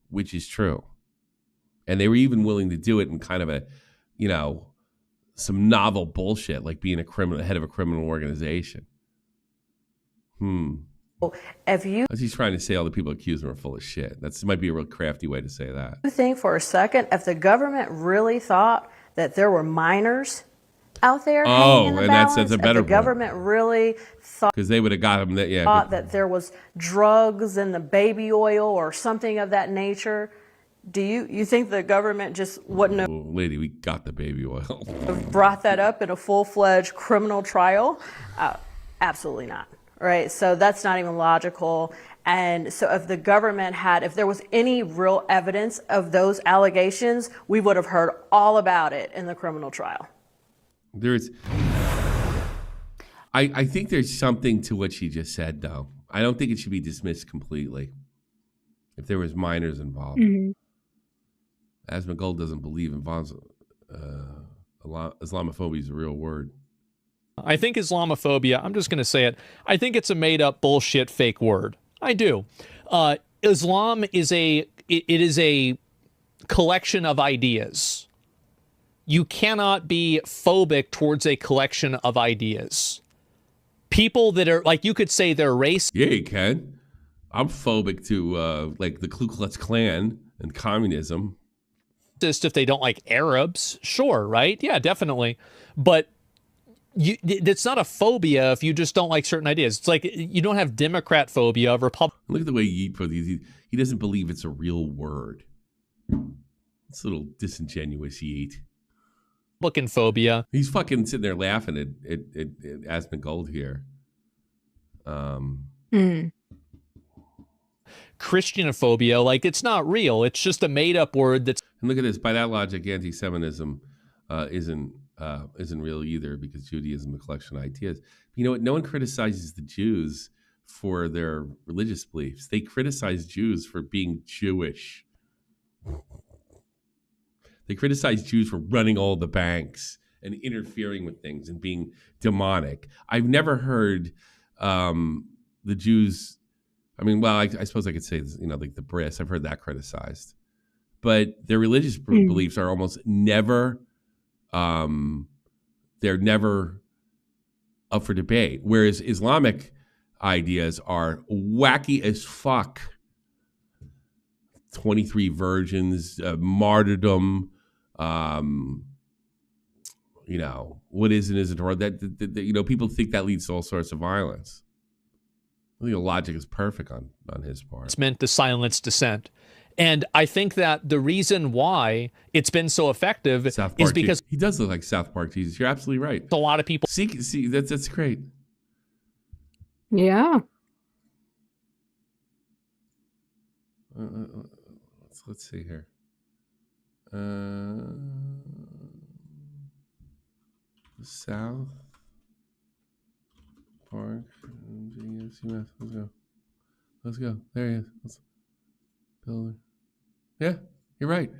which is true. And they were even willing to do it in kind of a, some novel bullshit, like being head of a criminal organization. If you he's trying to say all the people accusing him are full of shit. That might be a real crafty way to say that. You think for a second, if the government really thought that there were minors out there hanging in the balance, that's a better if the government really thought, because they would have got him that, thought that there was drugs in the baby oil or something of that nature, do you think the government just wouldn't have lady, we got the baby oil. brought that up in a full-fledged criminal trial? Absolutely not. Right? So that's not even logical. And so if the government if there was any real evidence of those allegations, we would have heard all about it in the criminal trial. I think there's something to what she just said, though. I don't think it should be dismissed completely if there was minors involved. Asmongold doesn't believe Islamophobia is a real word. I think Islamophobia, I'm just going to say it, I think it's a made-up bullshit fake word. I do. Islam is a collection of ideas. You cannot be phobic towards a collection of ideas. People that are, like, you could say they're racist. Yeah, you can. I'm phobic to, the Ku Klux Klan and communism. If they don't like Arabs, sure, right? Yeah, definitely. But it's not a phobia if you just don't like certain ideas. It's like you don't have Democrat phobia of Republican. Look at the way he put these. He doesn't believe it's a real word. It's a little disingenuous, Yeet. Republican phobia. He's fucking sitting there laughing at Asmongold here. Christianophobia, like it's not real. It's just a made-up word that's. And look at this. By that logic, anti-Semitism isn't real either, because Judaism is a collection of ideas. You know what? No one criticizes the Jews for their religious beliefs. They criticize Jews for being Jewish. They criticize Jews for running all the banks and interfering with things and being demonic. I've never heard the Jews. I mean, well, I suppose I could say, like the Brits. I've heard that criticized, but their religious beliefs are almost never. They're never up for debate. Whereas Islamic ideas are wacky as fuck. 23 virgins, martyrdom. What is and isn't, or that people think that leads to all sorts of violence. I think the logic is perfect on his part. It's meant to silence dissent. And I think that the reason why it's been so effective is because he does look like South Park Jesus. You're absolutely right. A lot of people see that's great. Yeah. let's see here. South Park. Let's go. Let's go. There he is. Builder. Yeah, you're right.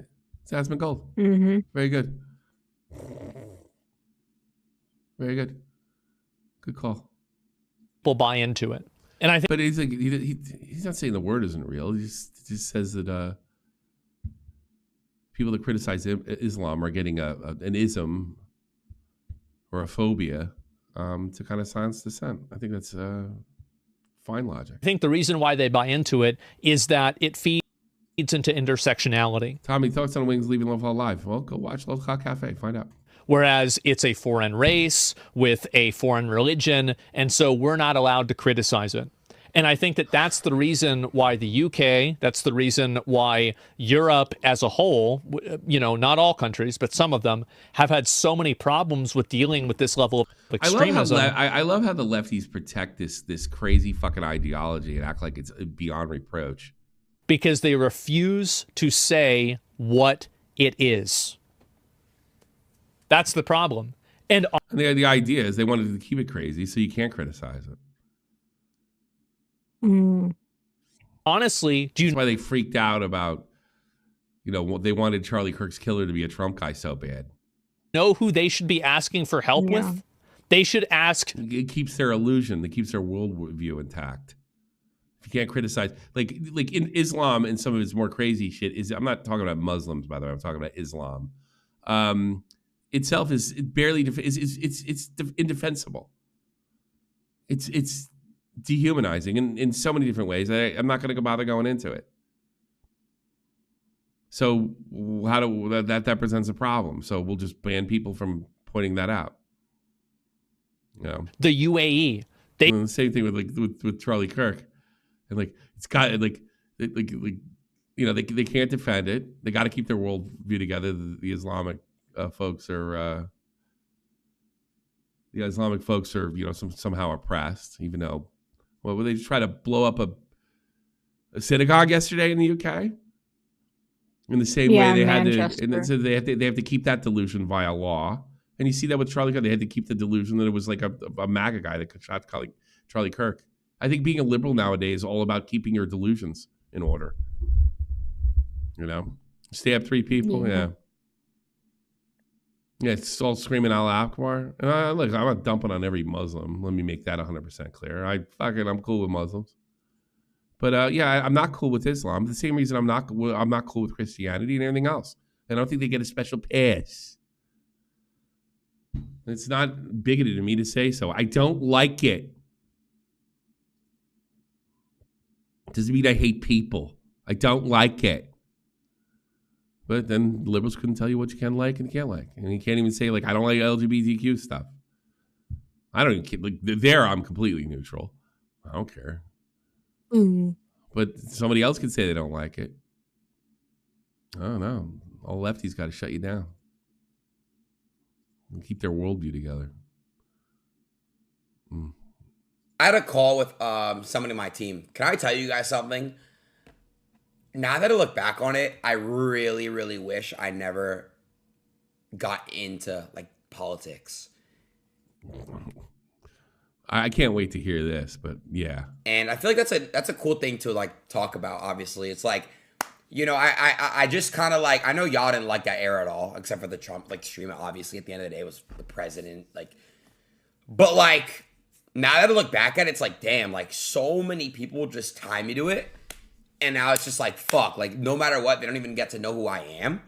It's Aspen Gold. Mm-hmm. Very good. Very good. Good call. People buy into it. And I think, but he's like he's not saying the word isn't real. He just says that people that criticize Islam are getting an ism or a phobia to kind of silence dissent. I think that's fine logic. I think the reason why they buy into it is that it feeds into intersectionality. Tommy, Thoughts on Wings, Leaving Love Alive. Well, go watch Love Cock Cafe. Find out. Whereas it's a foreign race with a foreign religion, and so we're not allowed to criticize it. And I think that that's the reason why the UK, that's the reason why Europe as a whole, you know, not all countries, but some of them, have had so many problems with dealing with this level of extremism. I love how the lefties protect this crazy fucking ideology and act like it's beyond reproach. Because they refuse to say what it is. That's the problem. And the idea is they wanted to keep it crazy so you can't criticize it. Honestly, that's why they freaked out about, you know, they wanted Charlie Kirk's killer to be a Trump guy so bad. Know who they should be asking for help with? They should ask. It keeps their illusion. It keeps their worldview intact. If you can't criticize, like in Islam and some of its more crazy shit is. I'm not talking about Muslims, by the way. I'm talking about Islam. Itself is barely it's indefensible. It's dehumanizing in so many different ways. I'm not going to bother going into it. So how do that presents a problem? So we'll just ban people from pointing that out. You know, the UAE. The same thing with Charlie Kirk, and like it's got like you know they can't defend it. They got to keep their worldview together. The Islamic folks are you know somehow oppressed, even though they try to blow up a synagogue yesterday in the UK. In the same way they had to, and so they have to keep that delusion via law. And you see that with Charlie Kirk, they had to keep the delusion that it was like a MAGA guy that shot Charlie Kirk. I think being a liberal nowadays is all about keeping your delusions in order. You know, stab 3 people, yeah. Yeah, it's all screaming Allah Akbar. And look, I'm not dumping on every Muslim. Let me make that 100% clear. I'm cool with Muslims. But yeah, I'm not cool with Islam. The same reason I'm not cool with Christianity and everything else. I don't think they get a special pass. It's not bigoted of me to say so. I don't like it. Doesn't mean I hate people. I don't like it. But then liberals couldn't tell you what you can like and can't like. And you can't even say, like, I don't like LGBTQ stuff. I don't even care. Like, there, I'm completely neutral. I don't care. But somebody else could say they don't like it. I don't know. All lefties got to shut you down and keep their worldview together. I had a call with someone in my team. Can I tell you guys something? Now that I look back on it, I really, really wish I never got into like politics. I can't wait to hear this, but yeah. And I feel like that's a cool thing to like talk about. Obviously, it's like, you know, I just kind of like, I know y'all didn't like that era at all, except for the Trump like stream. Obviously, at the end of the day, it was the president. Like, but like now that I look back at it, it's like, damn, like so many people just tie me to it, and now it's just like, fuck, like no matter what, they don't even get to know who I am.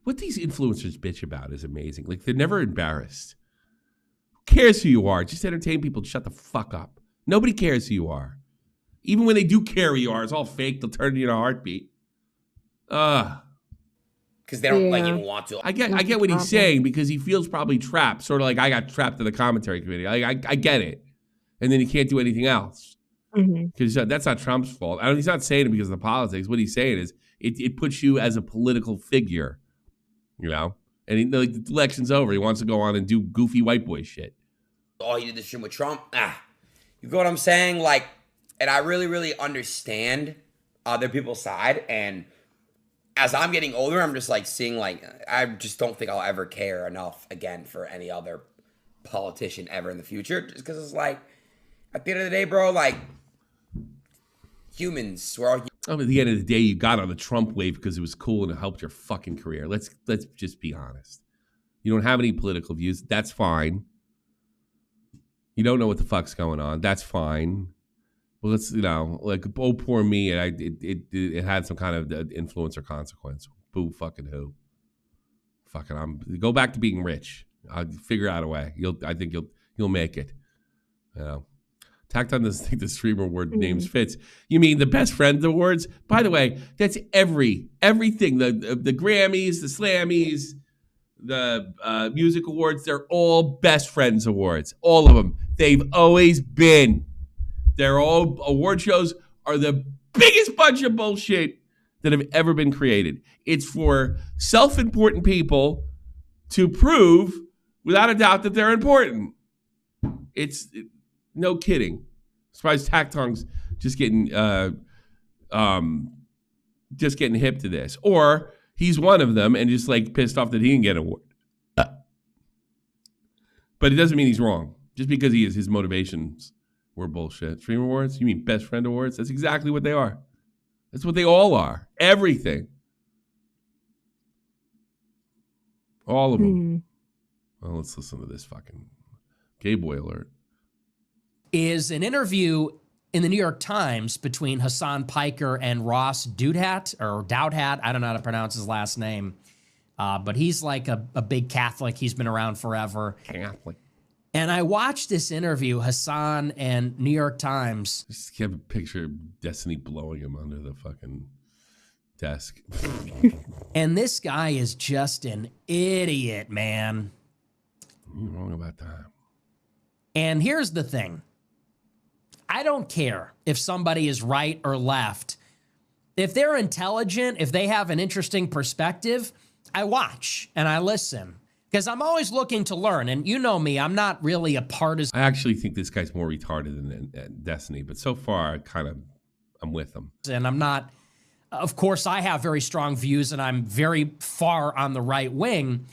What these influencers bitch about is amazing. Like, they're never embarrassed. Who cares who you are? Just entertain people. Shut the fuck up. Nobody cares who you are. Even when they do care who you are, it's all fake. They'll turn you in a heartbeat. Because they don't like even want to. I get what he's saying, because he feels probably trapped. Sort of like I got trapped in the commentary committee. I get it. And then he can't do anything else. Because that's not Trump's fault. He's not saying it because of the politics. What he's saying is it puts you as a political figure, you know? And like the election's over. He wants to go on and do goofy white boy shit. Oh, he did this shit with Trump? You know what I'm saying? Like, And I really, really understand other people's side. And as I'm getting older, I'm just like seeing like, I just don't think I'll ever care enough again for any other politician ever in the future. Just because it's like, at the end of the day, bro, like humans, we're all. At the end of the day, you got on the Trump wave because it was cool and it helped your fucking career. Let's just be honest. You don't have any political views. That's fine. You don't know what the fuck's going on. That's fine. Well, let's, like, oh, poor me. It had some kind of influence or consequence. Boo fucking who. Fucking go back to being rich. I'll figure out a way. I think you'll make it. Tacked on this, I think the streamer award names fits. You mean the Best Friend Awards? By the way, that's everything. The Grammys, the Slammies, the music awards, they're all Best Friends Awards. All of them. They've always been. They're all award shows are the biggest bunch of bullshit that have ever been created. It's for self-important people to prove without a doubt that they're important. No kidding. Surprised Tactong's just getting hip to this. Or he's one of them and just like pissed off that he didn't get an award. But it doesn't mean he's wrong. Just because his motivations were bullshit. Stream awards? You mean Best Friend Awards? That's exactly what they are. That's what they all are. Everything. All of them. Well, let's listen to this fucking gay boy alert. Is an interview in the New York Times between Hassan Piker and Ross Douthat. I don't know how to pronounce his last name. But he's like a big Catholic. He's been around forever. Catholic. And I watched this interview, Hassan and New York Times. Just have a picture of Destiny blowing him under the fucking desk. And this guy is just an idiot, man. You're wrong about that. And here's the thing. I don't care if somebody is right or left. If they're intelligent, if they have an interesting perspective, I watch and I listen. Because I'm always looking to learn. And you know me, I'm not really a partisan. I actually think this guy's more retarded than Destiny. But so far, I'm with him. And I'm not, of course, I have very strong views and I'm very far on the right wing.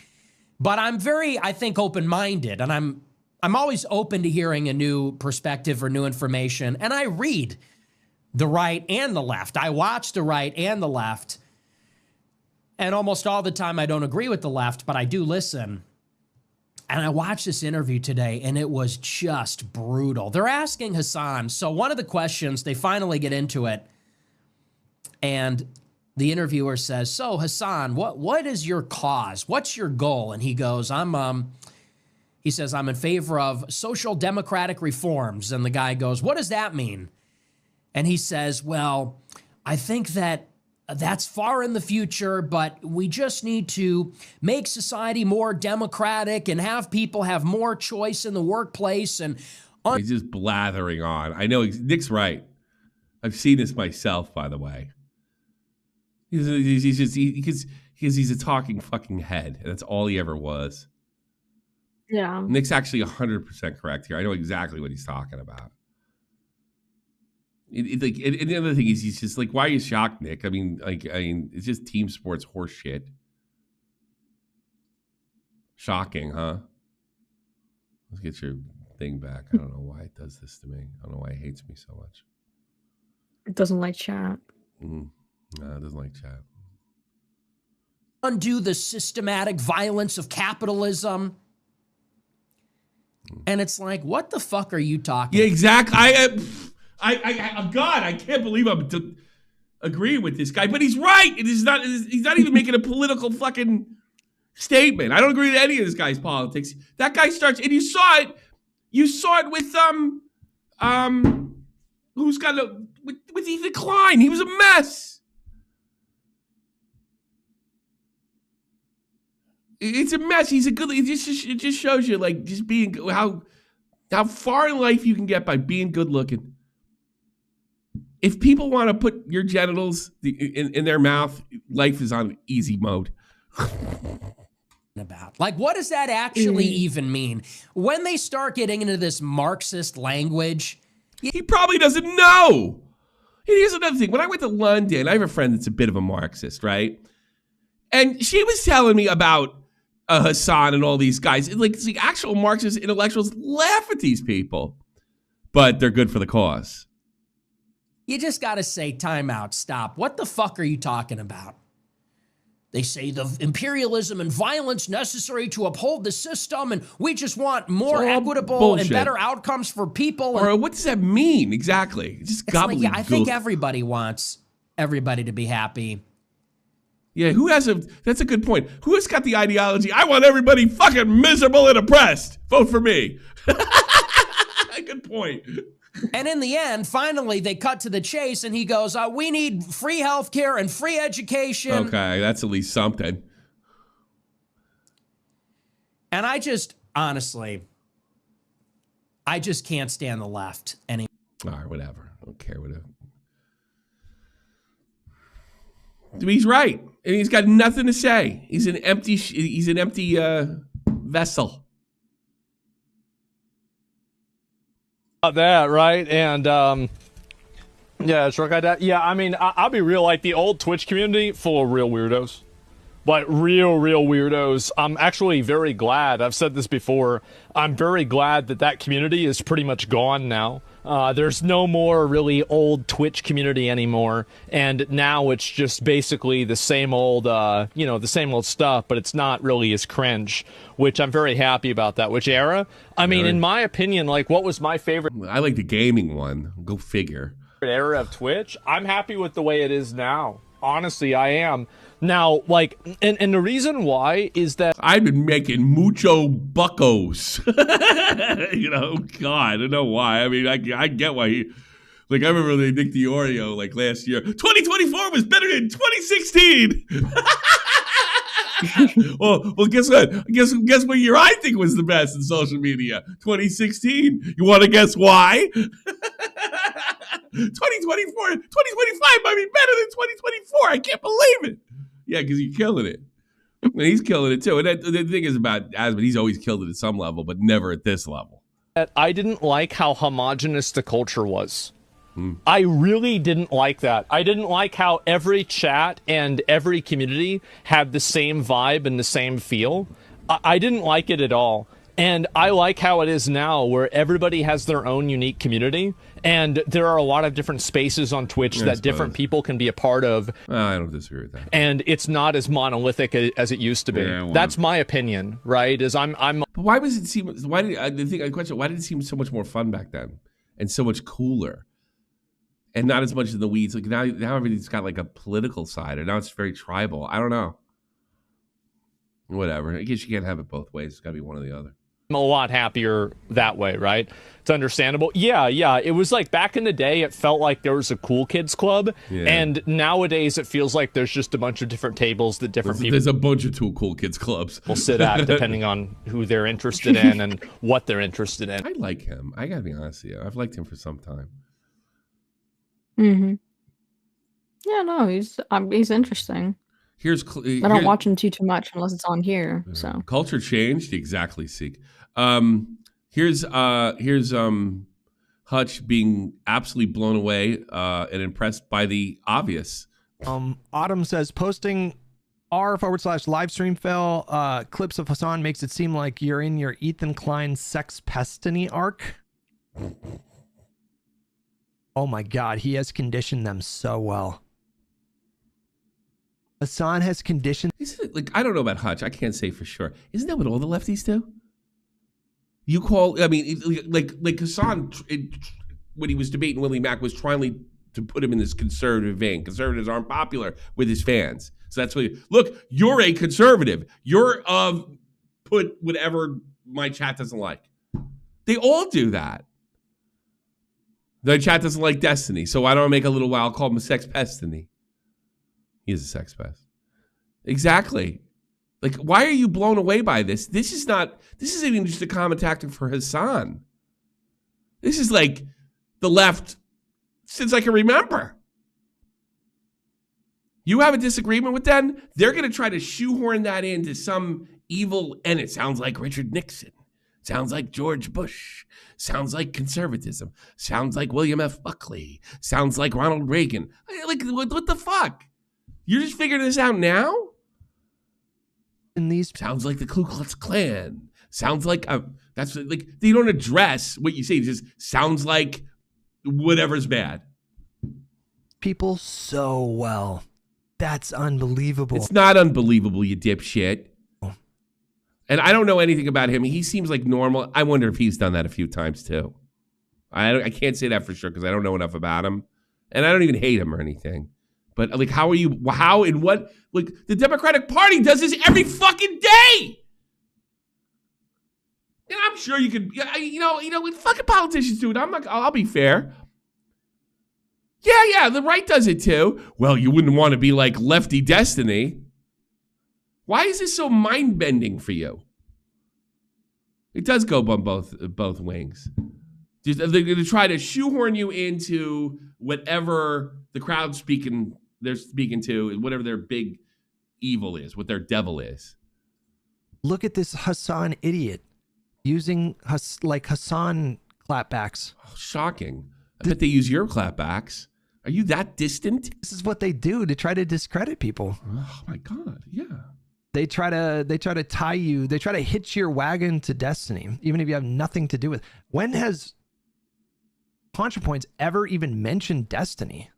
But I'm very, I think, open-minded. And I'm always open to hearing a new perspective or new information. And I read the right and the left. I watch the right and the left. And almost all the time I don't agree with the left, but I do listen. And I watched this interview today, and it was just brutal. They're asking Hassan. So one of the questions, they finally get into it. And the interviewer says, so Hassan, what is your cause? What's your goal? And he goes, he says, I'm in favor of social democratic reforms. And the guy goes, what does that mean? And he says, well, I think that's far in the future, but we just need to make society more democratic and have people have more choice in the workplace. And he's just blathering on. I know Nick's right. I've seen this myself, by the way. He's a talking fucking head, and that's all he ever was. Yeah. Nick's actually 100% correct here. I know exactly what he's talking about. And the other thing is, he's just like, why are you shocked, Nick? I mean, it's just team sports horse shit. Shocking, huh? Let's get your thing back. I don't know why it does this to me. I don't know why it hates me so much. It doesn't like chat. No, it doesn't like chat. Undo the systematic violence of capitalism. And it's like, what the fuck are you talking about? Yeah, exactly. God, I can't believe I'm agreeing with this guy, but he's right. He's not even making a political fucking statement. I don't agree with any of this guy's politics. That guy starts, and you saw it with with Ethan Klein. He was a mess. It's a mess. He's a good. It just shows you, like, just being how far in life you can get by being good looking. If people want to put your genitals in their mouth, life is on easy mode. About like, what does that actually even mean? When they start getting into this Marxist language, He probably doesn't know. And here's another thing. When I went to London, I have a friend that's a bit of a Marxist, right? And she was telling me about Hassan and all these guys. Like, the actual Marxist intellectuals laugh at these people, but they're good for the cause. You just got to say, time out, stop. What the fuck are you talking about? They say the imperialism and violence necessary to uphold the system, and we just want more equitable and better outcomes for people. Or what does that mean exactly? Just gobbledygook. Like, I think everybody wants everybody to be happy. Yeah, that's a good point. Who has got the ideology, I want everybody fucking miserable and oppressed? Vote for me. Good point. And in the end, finally, they cut to the chase, and he goes, we need free healthcare and free education. Okay, that's at least something. And honestly, I just can't stand the left anymore. All right, whatever. I don't care, whatever. He's right, and he's got nothing to say. He's an empty vessel. That right, and yeah, truck guy dad. Yeah, I mean, I'll be real. Like the old Twitch community, full of real weirdos, but real weirdos. I'm actually very glad. I've said this before. I'm very glad that community is pretty much gone now. There's no more really old Twitch community anymore, and now it's just basically the same old, the same old stuff, but it's not really as cringe, which I'm very happy about that. Which era? I mean, in my opinion, like, what was my favorite? I like the gaming one. Go figure. Era of Twitch? I'm happy with the way it is now. Honestly, I am. Now, like, and the reason why is that I've been making mucho buckos. God, I don't know why. I mean, I get why I remember they Nick DiOrio, like, last year. 2024 was better than 2016. well, guess what? Guess what year I think was the best in social media? 2016. You want to guess why? 2024, 2025 might be better than 2024. I can't believe it. Yeah, because you're killing it. And he's killing it too. And the thing is about Asmund, he's always killed it at some level, but never at this level. I didn't like how homogenous the culture was. I really didn't like that. I didn't like how every chat and every community had the same vibe and the same feel. I didn't like it at all. And I like how it is now, where everybody has their own unique community, and there are a lot of different spaces on Twitch that different people can be a part of. I don't disagree with that. And it's not as monolithic as it used to be. Yeah, that's my opinion, right? But why was it seem? Why did it seem so much more fun back then, and so much cooler, and not as much in the weeds? Like now everything's got like a political side, and now it's very tribal. I don't know. Whatever. I guess you can't have it both ways. It's got to be one or the other. I'm a lot happier that way, right? It's understandable. Yeah. It was like back in the day, it felt like there was a cool kids club, and nowadays it feels like there's just a bunch of different tables that different people. There's a bunch of cool kids clubs. Will sit at, depending on who they're interested in and what they're interested in. I like him. I gotta be honest with you. I've liked him for some time. Mm-hmm. Yeah, no, he's interesting. I don't watch him too much unless it's on here. So culture changed exactly. Seek. Here's Hutch being absolutely blown away and impressed by the obvious. Autumn says posting r/live stream fail clips of Hassan makes it seem like you're in your Ethan Klein sex pestiny arc. Oh my God, he has conditioned them so well. Hassan has conditioned. I don't know about Hutch. I can't say for sure. Isn't that what all the lefties do? Like Hassan, when he was debating Willie Mack, was trying to put him in this conservative vein. Conservatives aren't popular with his fans. So that's what look, you're a conservative. You're put whatever my chat doesn't like. They all do that. The chat doesn't like Destiny, so why don't I make a little while call him a sex pestiny? He is a sex pest. Exactly. Like, why are you blown away by this? This isn't even just a common tactic for Hassan. This is like the left since I can remember. You have a disagreement with them, they're going to try to shoehorn that into some evil, and it sounds like Richard Nixon. Sounds like George Bush. Sounds like conservatism. Sounds like William F. Buckley. Sounds like Ronald Reagan. Like, what the fuck? You're just figuring this out now? And these sounds like the Ku Klux Klan. Sounds like that's like they don't address what you say. It just sounds like whatever's bad. People so well. That's unbelievable. It's not unbelievable, you dipshit. And I don't know anything about him. He seems like normal. I wonder if he's done that a few times too. I can't say that for sure because I don't know enough about him, and I don't even hate him or anything. But like, how and what? Like, the Democratic Party does this every fucking day. And I'm sure you could, when fucking politicians do it, I'll be fair. Yeah, the right does it too. Well, you wouldn't want to be like Lefty Destiny. Why is this so mind-bending for you? It does go on both wings. They're going to try to shoehorn you into whatever the crowd's they're speaking to, whatever their big evil is, what their devil is. Look at this Hassan idiot using Hassan clapbacks. Oh, shocking. I bet they use your clapbacks. Are you that distant? This is what they do to try to discredit people. Oh my God, yeah. They try to tie you. They try to hitch your wagon to destiny, even if you have nothing to do with. When has ContraPoints ever even mentioned destiny?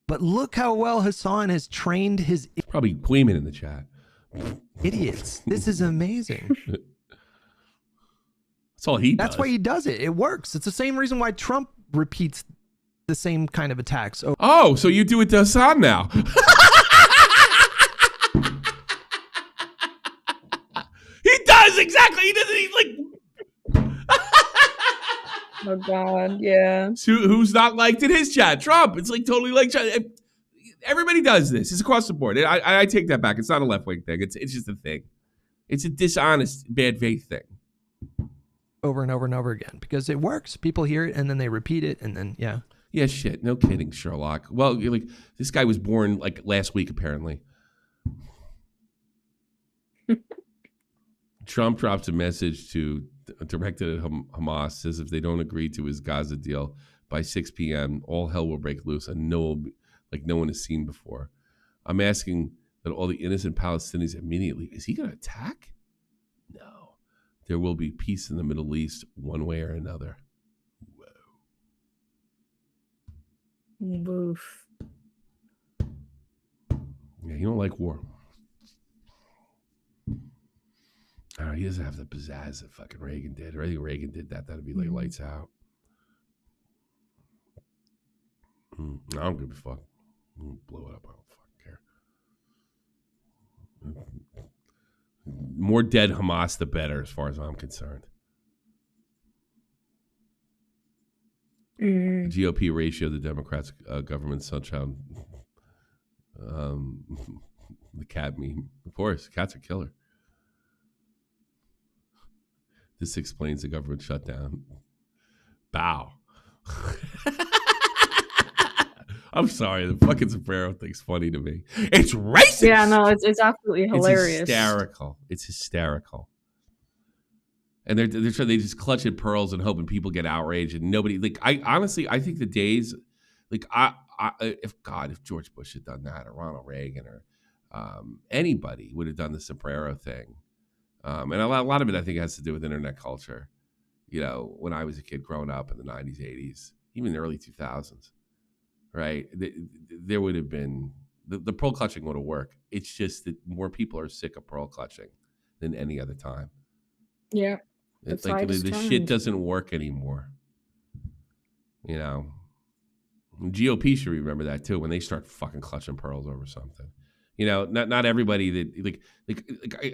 But look how well Hassan has trained his... Probably Queeman in the chat. Idiots. This is amazing. That's all he does. That's why he does it. It works. It's the same reason why Trump repeats the same kind of attacks. Oh, so you do it to Hassan now. He does, exactly. He does it. He's like... Oh God, yeah. So who's not liked in his chat? Trump. It's like totally like everybody does this. It's across the board. I take that back. It's not a left wing thing. It's just a thing. It's a dishonest, bad faith thing. Over and over and over again because it works. People hear it and then they repeat it and then yeah, shit. No kidding, Sherlock. Well, like this guy was born like last week apparently. Trump drops a message directed at Hamas, says if they don't agree to his Gaza deal by 6 p.m., all hell will break loose and no one has seen before. I'm asking that all the innocent Palestinians immediately, is he going to attack? No. There will be peace in the Middle East one way or another. Whoa. Oof. Yeah, you don't like war. He doesn't have the pizzazz that fucking Reagan did. Or I think Reagan did that. That'd be like lights out. I don't give a fuck. Blow it up. I don't fucking care. More dead Hamas, the better, as far as I'm concerned. GOP ratio, the Democrats' government sunshine. The cat meme. Of course, cats are killer. This explains the government shutdown. Bow. I'm sorry. The fucking sombrero thing's funny to me. It's racist. Yeah, no, it's absolutely hilarious. It's hysterical. It's hysterical. And they just clutch at pearls and hoping people get outraged and nobody I think the days if George Bush had done that or Ronald Reagan or anybody would have done the sombrero thing. And a lot of it, I think, has to do with internet culture. You know, when I was a kid growing up in the 90s, 80s, even the early 2000s, right? There would have been, the pearl clutching would have worked. It's just that more people are sick of pearl clutching than any other time. Yeah. It's like the shit doesn't work anymore. You know, GOP should remember that too when they start fucking clutching pearls over something. You know, not everybody that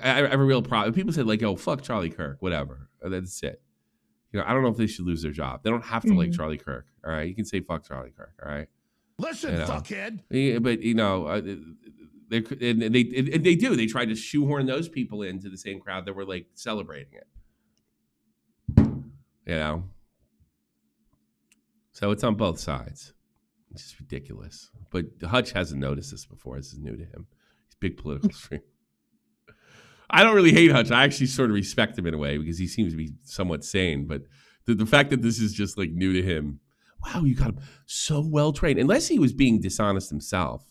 I have a real problem. People said like, "Oh, fuck Charlie Kirk," whatever. That's it. You know, I don't know if they should lose their job. They don't have to like Charlie Kirk. All right, you can say fuck Charlie Kirk. All right. Listen, fuckhead. Yeah, but you know, they do. They try to shoehorn those people into the same crowd that were like celebrating it. You know, so it's on both sides. It's just ridiculous. But Hutch hasn't noticed this before. This is new to him. He's a big political stream. I don't really hate Hutch. I actually sort of respect him in a way because he seems to be somewhat sane. But the fact that this is just like new to him, wow, you got him so well trained. Unless he was being dishonest himself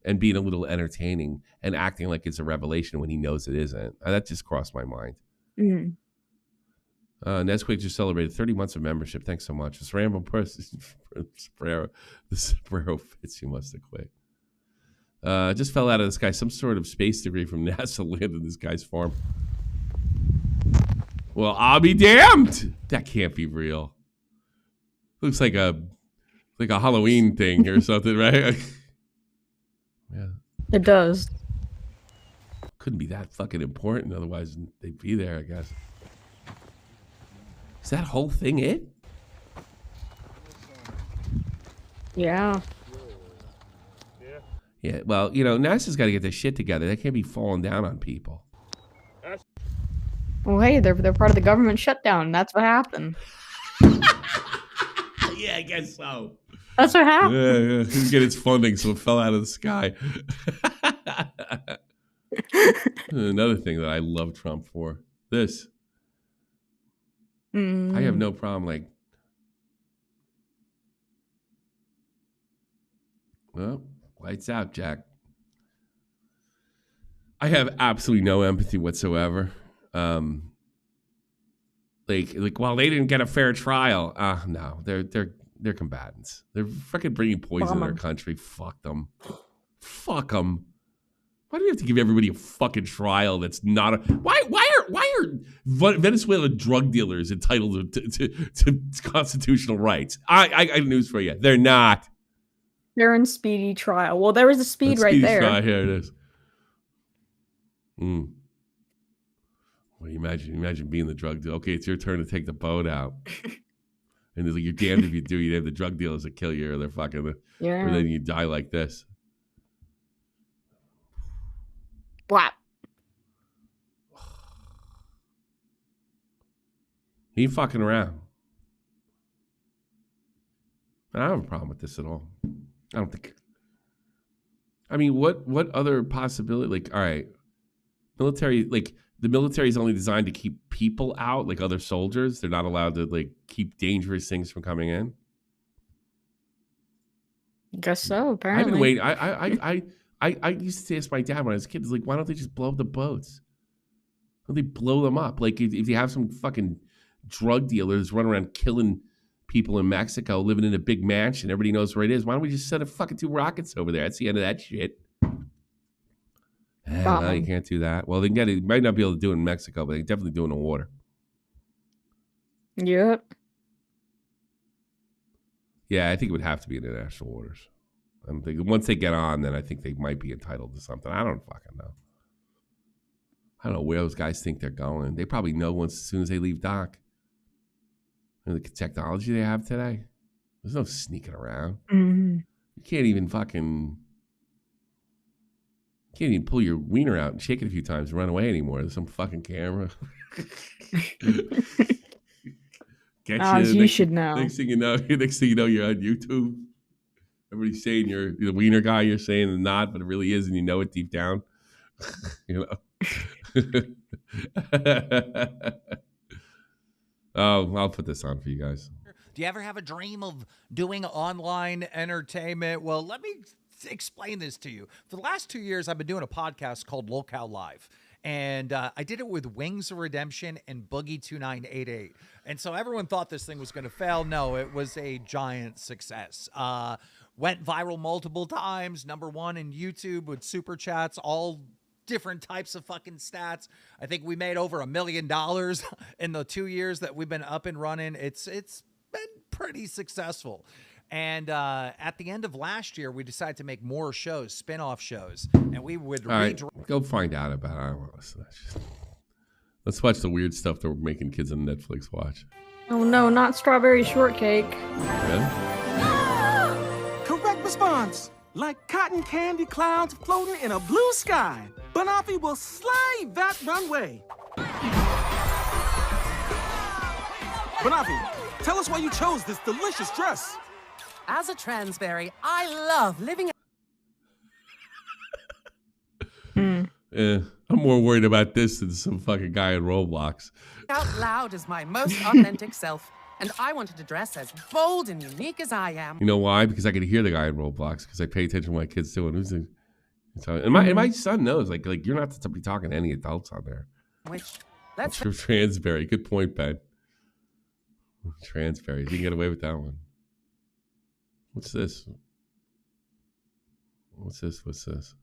and being a little entertaining and acting like it's a revelation when he knows it isn't. That just crossed my mind. Mm. Nesquik just celebrated 30 months of membership. Thanks so much. This random person, the Sombrero fits. You must have quit. Just fell out of the sky. Some sort of space debris from NASA landed in this guy's farm. Well, I'll be damned. That can't be real. Looks like a Halloween thing or something, right? Yeah. It does. Couldn't be that fucking important. Otherwise, they'd be there, I guess. Is that whole thing it? Yeah. Yeah, well, you know, NASA's got to get their shit together. They can't be falling down on people. Well, hey, they're part of the government shutdown. That's what happened. Yeah, I guess so. That's what happened. Yeah, it didn't get its funding, so it fell out of the sky. Another thing that I love Trump for. This. I have no problem, like, well, lights out, Jack. I have absolutely no empathy whatsoever. Like, well, they didn't get a fair trial. No, they're combatants. They're fucking bringing poison to their country. Fuck them. Fuck them. Why do we have to give everybody a fucking trial that's not a... Why are Venezuela drug dealers entitled to constitutional rights? I got news for you. They're not. They're in speedy trial. Well, there was a speed right there. Trial. Here it is. Well, imagine being the drug dealer. Okay, it's your turn to take the boat out. And it's like, you're damned if you do. You have the drug dealers that kill you, or they're fucking... Yeah. Or then you die like this. What? He ain't fucking around. I don't have a problem with this at all. I don't think. I mean, what other possibility? Like, all right, military. Like, the military is only designed to keep people out, like other soldiers. They're not allowed to like keep dangerous things from coming in. Guess so. Apparently, I've been waiting. I used to ask my dad when I was a kid, like, why don't they just blow up the boats? Why don't they blow them up? Like, if you have some fucking drug dealers running around killing people in Mexico, living in a big mansion, everybody knows where it is, why don't we just send a fucking 2 rockets over there? That's the end of that shit. No, you can't do that. Well, they can get it. Might not be able to do it in Mexico, but they can definitely do it in the water. Yep. Yeah, I think it would have to be international waters. I think once they get on, then I think they might be entitled to something. I don't fucking know. I don't know where those guys think they're going. They probably know once as soon as they leave dock. And the technology they have today, there's no sneaking around. Mm-hmm. You can't even pull your wiener out and shake it a few times and run away anymore. There's some fucking camera. You should know. Next thing you know, you're on YouTube. Everybody's saying you're the wiener guy. You're saying it's not, but it really is, and you know it deep down. You know. Oh, I'll put this on for you guys. Do you ever have a dream of doing online entertainment? Well, let me explain this to you. For the last 2 years, I've been doing a podcast called Locale Live. And I did it with Wings of Redemption and Boogie 2988. And so everyone thought this thing was going to fail. No, it was a giant success. Went viral multiple times. #1 in YouTube with super chats, all different types of fucking stats. I think we made over $1 million in the 2 years that we've been up and running. It's been pretty successful. And at the end of last year, we decided to make more shows, spin-off shows. And we would go find out about it. I don't want to listen to that shit. Let's watch the weird stuff that we're making kids on Netflix watch. Oh no, not strawberry shortcake. Really? Correct response. Like cotton candy clouds floating in a blue sky, Banafi will slide that runway. Banafi, tell us why you chose this delicious dress. As a transberry, I love living. I'm more worried about this than some fucking guy in Roblox. Out loud as my most authentic self, and I wanted to dress as bold and unique as I am. You know why? Because I could hear the guy in Roblox because I pay attention to what my kids doing. And my son knows, like you're not to be talking to any adults on there. Which, let's Transberry. Good point, Ben. Transberry. You can get away with that one. What's this? What's this?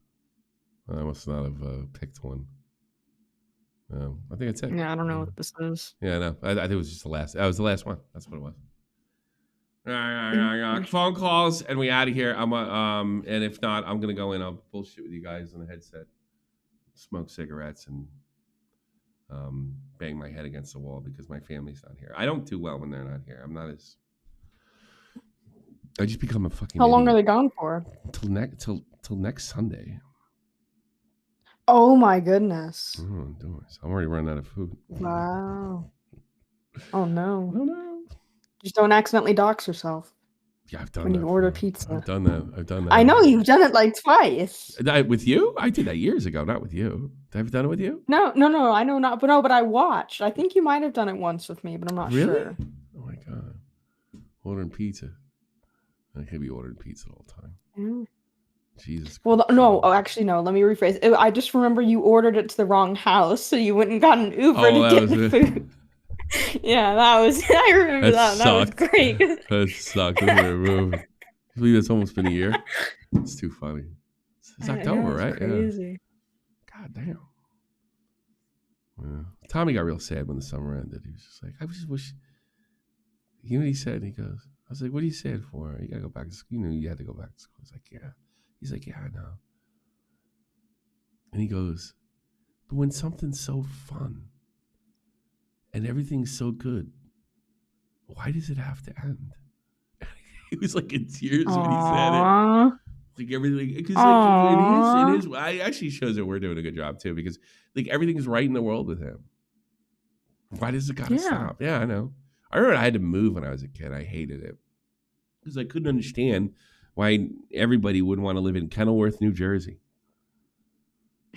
I must not have picked one. I think that's it. Yeah, I don't know what this is. Yeah, no. I think it was just the last. That was the last one. That's what it was. Phone calls, and we out of here. And if not, I'm gonna go in. I'll bullshit with you guys on the headset, smoke cigarettes, and bang my head against the wall because my family's not here. I don't do well when they're not here. I'm not as. I just become a fucking. How long are they gone for? Till next Sunday. Oh my goodness! I'm already running out of food. Wow. Oh no! Oh no! Just don't accidentally dox yourself. Yeah, I've done when that. you order pizza. I've done that. I know you've done it like twice. With you? I did that years ago. Not with you. Have I done it with you? No. I know not, but I watched. I think you might have done it once with me, but I'm not sure. Oh my god! Ordering pizza. I can't be ordering pizza all the time. Mm. Jesus. Well, no. Oh, actually, no. Let me rephrase. I just remember you ordered it to the wrong house, so you went and got an Uber to get the food. Yeah, that was. I remember that. That was great. That sucked. I believe it's almost been a year. It's too funny. It's October, right? Crazy. Yeah. God damn. Yeah. Tommy got real sad when the summer ended. He was just like, I just wish. You know what he said? He goes, I was like, what are you sad for? You gotta go back to school. You know, you had to go back to school. I was like, yeah. He's like, yeah, I know. And he goes, but when something's so fun and everything's so good, why does it have to end? He was like in tears when he said it. Like everything, because like it is. It actually shows that we're doing a good job too, because like everything's right in the world with him. Why does it gotta stop? Yeah, I know. I remember I had to move when I was a kid. I hated it because I couldn't understand why everybody would want to live in Kenilworth, New Jersey.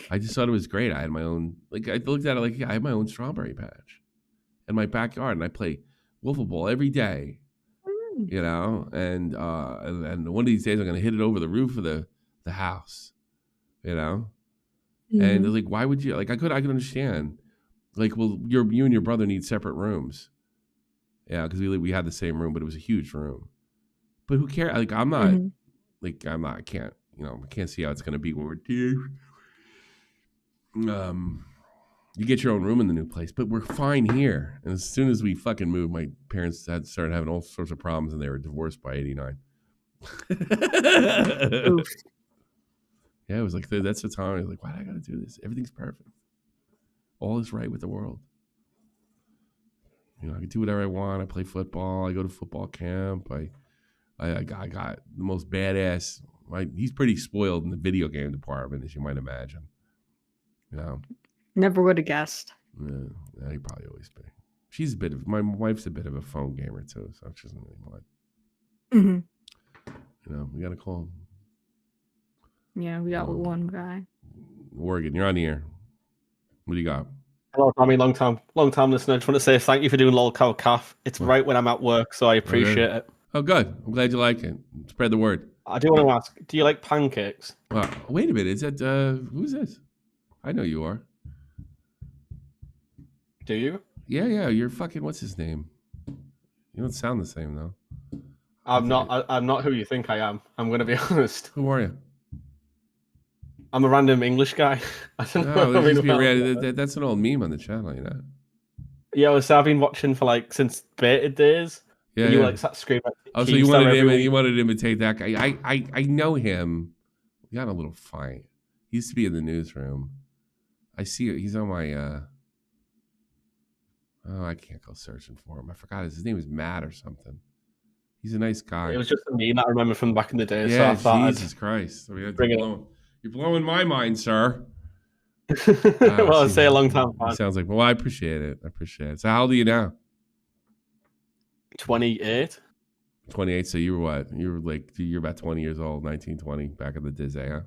I just thought it was great. I had my own, like, I looked at it like, I had my own strawberry patch in my backyard, and I play wiffle ball every day, you know, and one of these days I'm going to hit it over the roof of the house, you know, and like, why would you, like, I could understand, like, well, you and your brother need separate rooms. Yeah, because we had the same room, but it was a huge room. But who cares? Like, I'm not, I can't, you know, I can't see how it's going to be when we're kids. You get your own room in the new place, but we're fine here. And as soon as we fucking moved, my parents had started having all sorts of problems, and they were divorced by 89. Oof. Yeah, it was like, that's the time I was like, why do I got to do this? Everything's perfect. All is right with the world. You know, I can do whatever I want. I play football. I go to football camp. I got the most badass. He's pretty spoiled in the video game department, as you might imagine. You know, never would have guessed. Yeah, he'd probably always be. She's my wife's a bit of a phone gamer too, so she doesn't really mind. You know, we got to call him. Yeah, we got one guy. Oregon, you're on the air. What do you got? Hello, Tommy. Long time listener. I just want to say thank you for doing Lolcow Calf. It's right when I'm at work, so I appreciate it. Oh, good. I'm glad you like it. Spread the word. I do want to ask, do you like pancakes? Wait a minute. Is that who's this? I know you are. Do you? Yeah. You're fucking. What's his name? You don't sound the same though. I'm not who you think I am. I'm going to be honest. Who are you? I'm a random English guy. I don't know. That's an old meme on the channel, you know. Yeah, I've been watching for like since beta days. Yeah, you like sat screaming. Oh, so you wanted to imitate that guy? I know him. We got a little fight. He used to be in the newsroom. I see it. He's on my. I can't go searching for him. I forgot his name was Matt or something. He's a nice guy. It was just a meme that I remember from back in the day. Yeah, so I thought Jesus Christ! I mean, you're blowing my mind, sir. Well, I'll say a long time. Sounds like. Well, I appreciate it. So, how old are you now? 28. 28. So you were what? You're about 20 years old, 19, 20, back in the Disney, huh?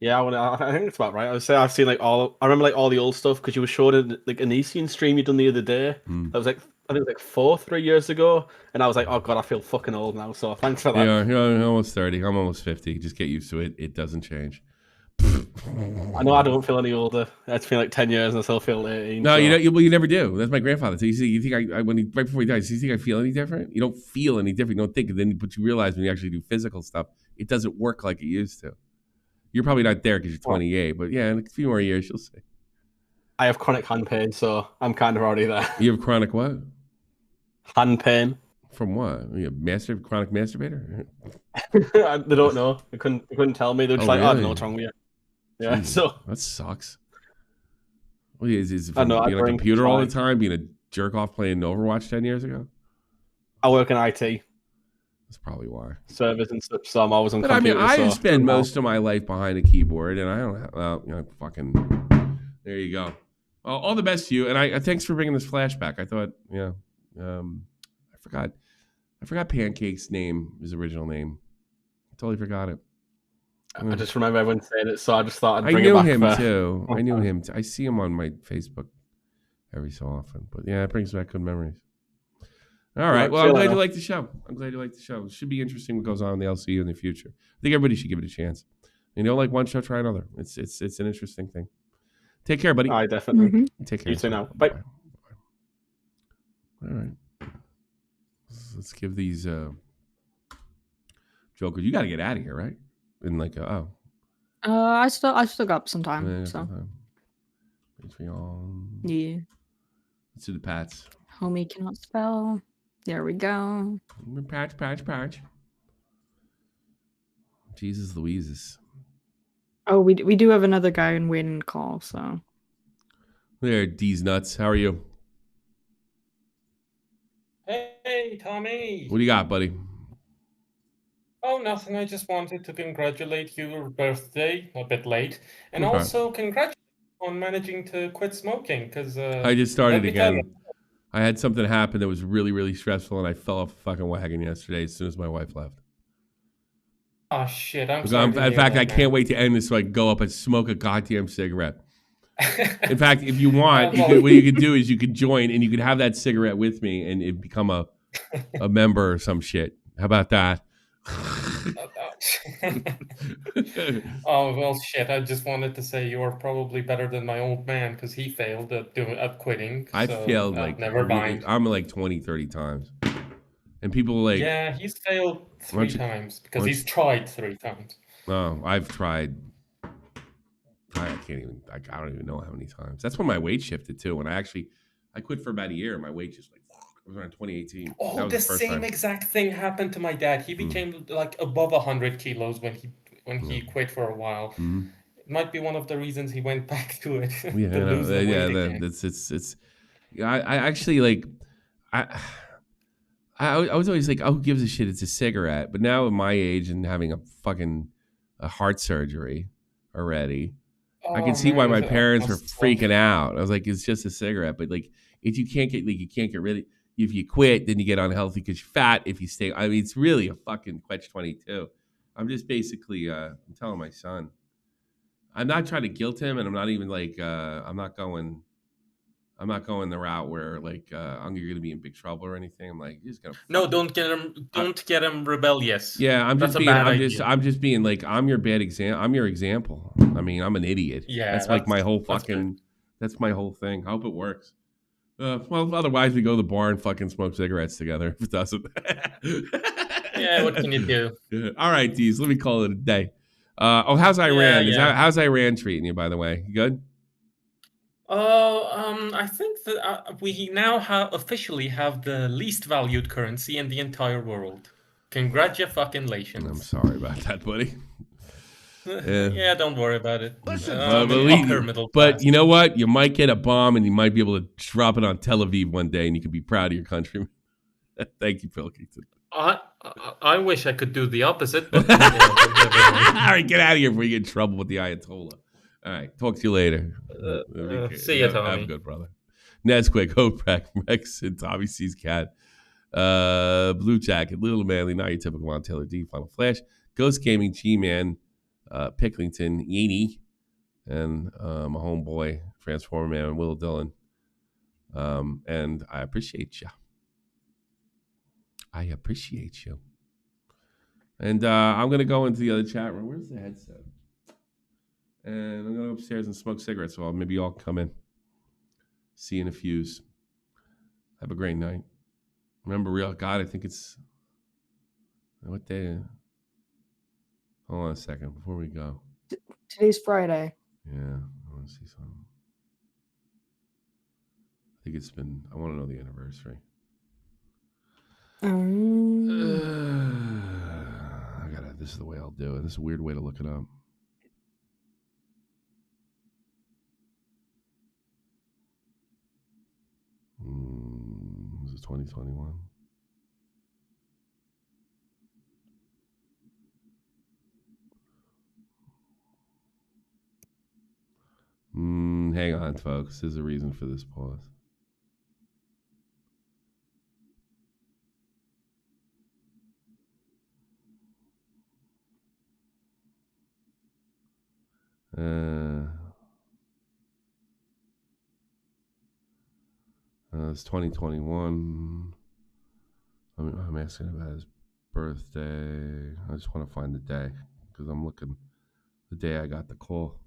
Yeah, I think it's about right. I would say I've seen like I remember like all the old stuff because you were showing it like an Elysian stream you done the other day. That was like I think it was like 3 years ago, and I was like, oh god, I feel fucking old now. So thanks for that. Yeah, you're almost 30. I'm almost 50. Just get used to it. It doesn't change. I know I don't feel any older. It's been like 10 years and I still feel 18. No, so. you never do. That's my grandfather. So you think I when he right before he dies, you think I feel any different? You don't feel any different. You don't think, and then but you realize when you actually do physical stuff, it doesn't work like it used to. You're probably not there because you're 28, but yeah, in a few more years you'll see. I have chronic hand pain, so I'm kind of already there. You have chronic what? Hand pain. From what? Are you a chronic masturbator? They don't know. They couldn't tell me. They're just like, really? I don't know what's wrong with you. Yeah, Jeez, so that sucks. Well, is it from being on a computer all the time, being a jerk off playing Overwatch 10 years ago? I work in IT. That's probably why. Servers and stuff, so I'm always on computers. But I mean, I spend most of my life behind a keyboard, and I don't have, well, fucking, there you go. Well, all the best to you, and I thanks for bringing this flashback. I thought, I forgot Pancake's name, his original name. I totally forgot it. I just remember everyone saying it, so I just thought I'd bring it back. I knew him too. I knew him. I see him on my Facebook every so often, but yeah, it brings back good memories. All right. Well, I'm glad you like the show. It should be interesting what goes on in the LCU in the future. I think everybody should give it a chance. You know, like one show, try another. It's an interesting thing. Take care, buddy. I definitely. Take care. You too now. Bye. All right. Let's give these jokers. You got to get out of here, right? In like I still got some time. So. Patreon. Yeah. Let's do the Pats. Homie cannot spell. There we go. Patch. Jesus Louises. Oh, we do have another guy in waiting to call, so. There, D's nuts. How are you? Hey, Tommy. What do you got, buddy? Oh, nothing. I just wanted to congratulate your birthday, a bit late, and also congratulate you on managing to quit smoking. Because I just started again. I had something happen that was really, really stressful, and I fell off a fucking wagon yesterday as soon as my wife left. Oh shit! I'm sorry. In fact, I can't wait to end this so I can go up and smoke a goddamn cigarette. In fact, if you want, what you can do is you can join and you can have that cigarette with me and become a member or some shit. How about that? Oh well, shit! I just wanted to say you're probably better than my old man because he failed at quitting. I failed like never mind. I'm like 20, 30 times, and people like he's failed 3 times because he's tried 3 times. No, I've tried. I can't even. I don't even know how many times. That's when my weight shifted too. When I quit for about a year, my weight just like. It was around 2018. Oh, the same exact thing happened to my dad. He became like above 100 kilos when he quit for a while. It might be one of the reasons he went back to it. I actually like. I was always like, oh, who gives a shit? It's a cigarette. But now at my age and having a heart surgery already, I can see why my parents were freaking out. I was like, it's just a cigarette, but like, if you can't get rid of. If you quit, then you get unhealthy because you're fat. If you stay, I mean, it's really a fucking catch-22. I'm just basically, I'm telling my son, I'm not trying to guilt him, and I'm not even like, I'm not going the route where like, you're gonna be in big trouble or anything. I'm like, just gonna. No, don't get him rebellious. Yeah, I'm just being like, I'm your bad example. I'm your example. I mean, I'm an idiot. Yeah, that's like my whole fucking. That's my whole thing. I hope it works. Well, otherwise we go to the bar and fucking smoke cigarettes together. If it doesn't, yeah, what can you do? Yeah. All right, Deez, let me call it a day. How's Iran? How's Iran treating you? By the way, you good? I think that we now officially have the least valued currency in the entire world. Congratulations! I'm sorry about that, buddy. Yeah, don't worry about it. But you know what? You might get a bomb and you might be able to drop it on Tel Aviv one day and you can be proud of your countrymen. Thank you, Pilkington. I wish I could do the opposite. But all right, get out of here before you get in trouble with the Ayatollah. All right, talk to you later. See you, Tommy. Have a good brother. Nesquik, Hopeback, Rex, and Tommy C's cat. Blue Jacket, Little Manly, not your typical Von Taylor D, Final Flash, Ghost Gaming, G-Man, Picklington, Jeanie, and my homeboy, Transformer Man, Will Dillon. And I appreciate you. I appreciate you. And I'm going to go into the other chat room. Where's the headset? And I'm going to go upstairs and smoke cigarettes. So maybe y'all come in. See you in a fuse. Have a great night. Remember, real God, I think it's... What day? Hold on a second before we go. Today's Friday. Yeah, I want to see something. I think it's been... I want to know the anniversary. This is the way I'll do it. This is a weird way to look it up. This is 2021. Hang on, folks. There's a reason for this pause. It's 2021. I'm asking about his birthday. I just want to find the day because I'm looking the day I got the call.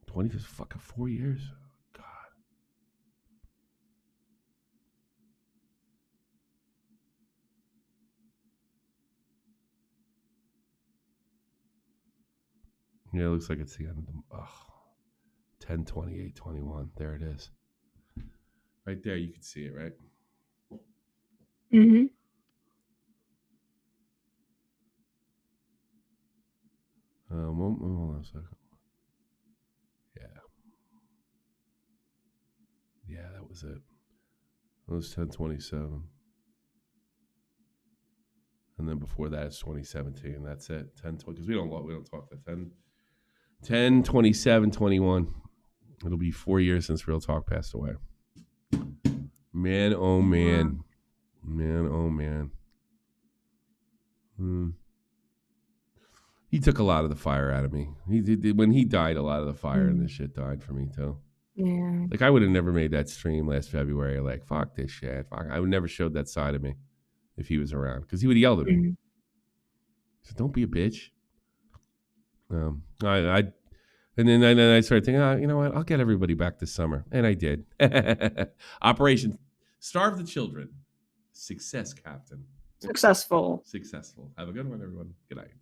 20 is fucking 4 years. God. Yeah, it looks like it's the end of the... 10/28/21. There it is. Right there, you can see it, right? Mm-hmm. Hold on a second. Yeah, that was it. It was 10/27. And then before that, it's 2017. That's it. 10/20, because we don't talk that 10/27/21. It'll be 4 years since Real Talk passed away. Man, oh man. Man, oh man. He took a lot of the fire out of me. He did when he died, a lot of the fire and this shit died for me too. Yeah. Like I would have never made that stream last February. Like, fuck this shit. Fuck. I would never showed that side of me if he was around. Because he would yell at me. He said, don't be a bitch. And then I started thinking, you know what? I'll get everybody back this summer. And I did. Operation Starve the Children. Success, Captain. Successful. Successful. Have a good one, everyone. Good night.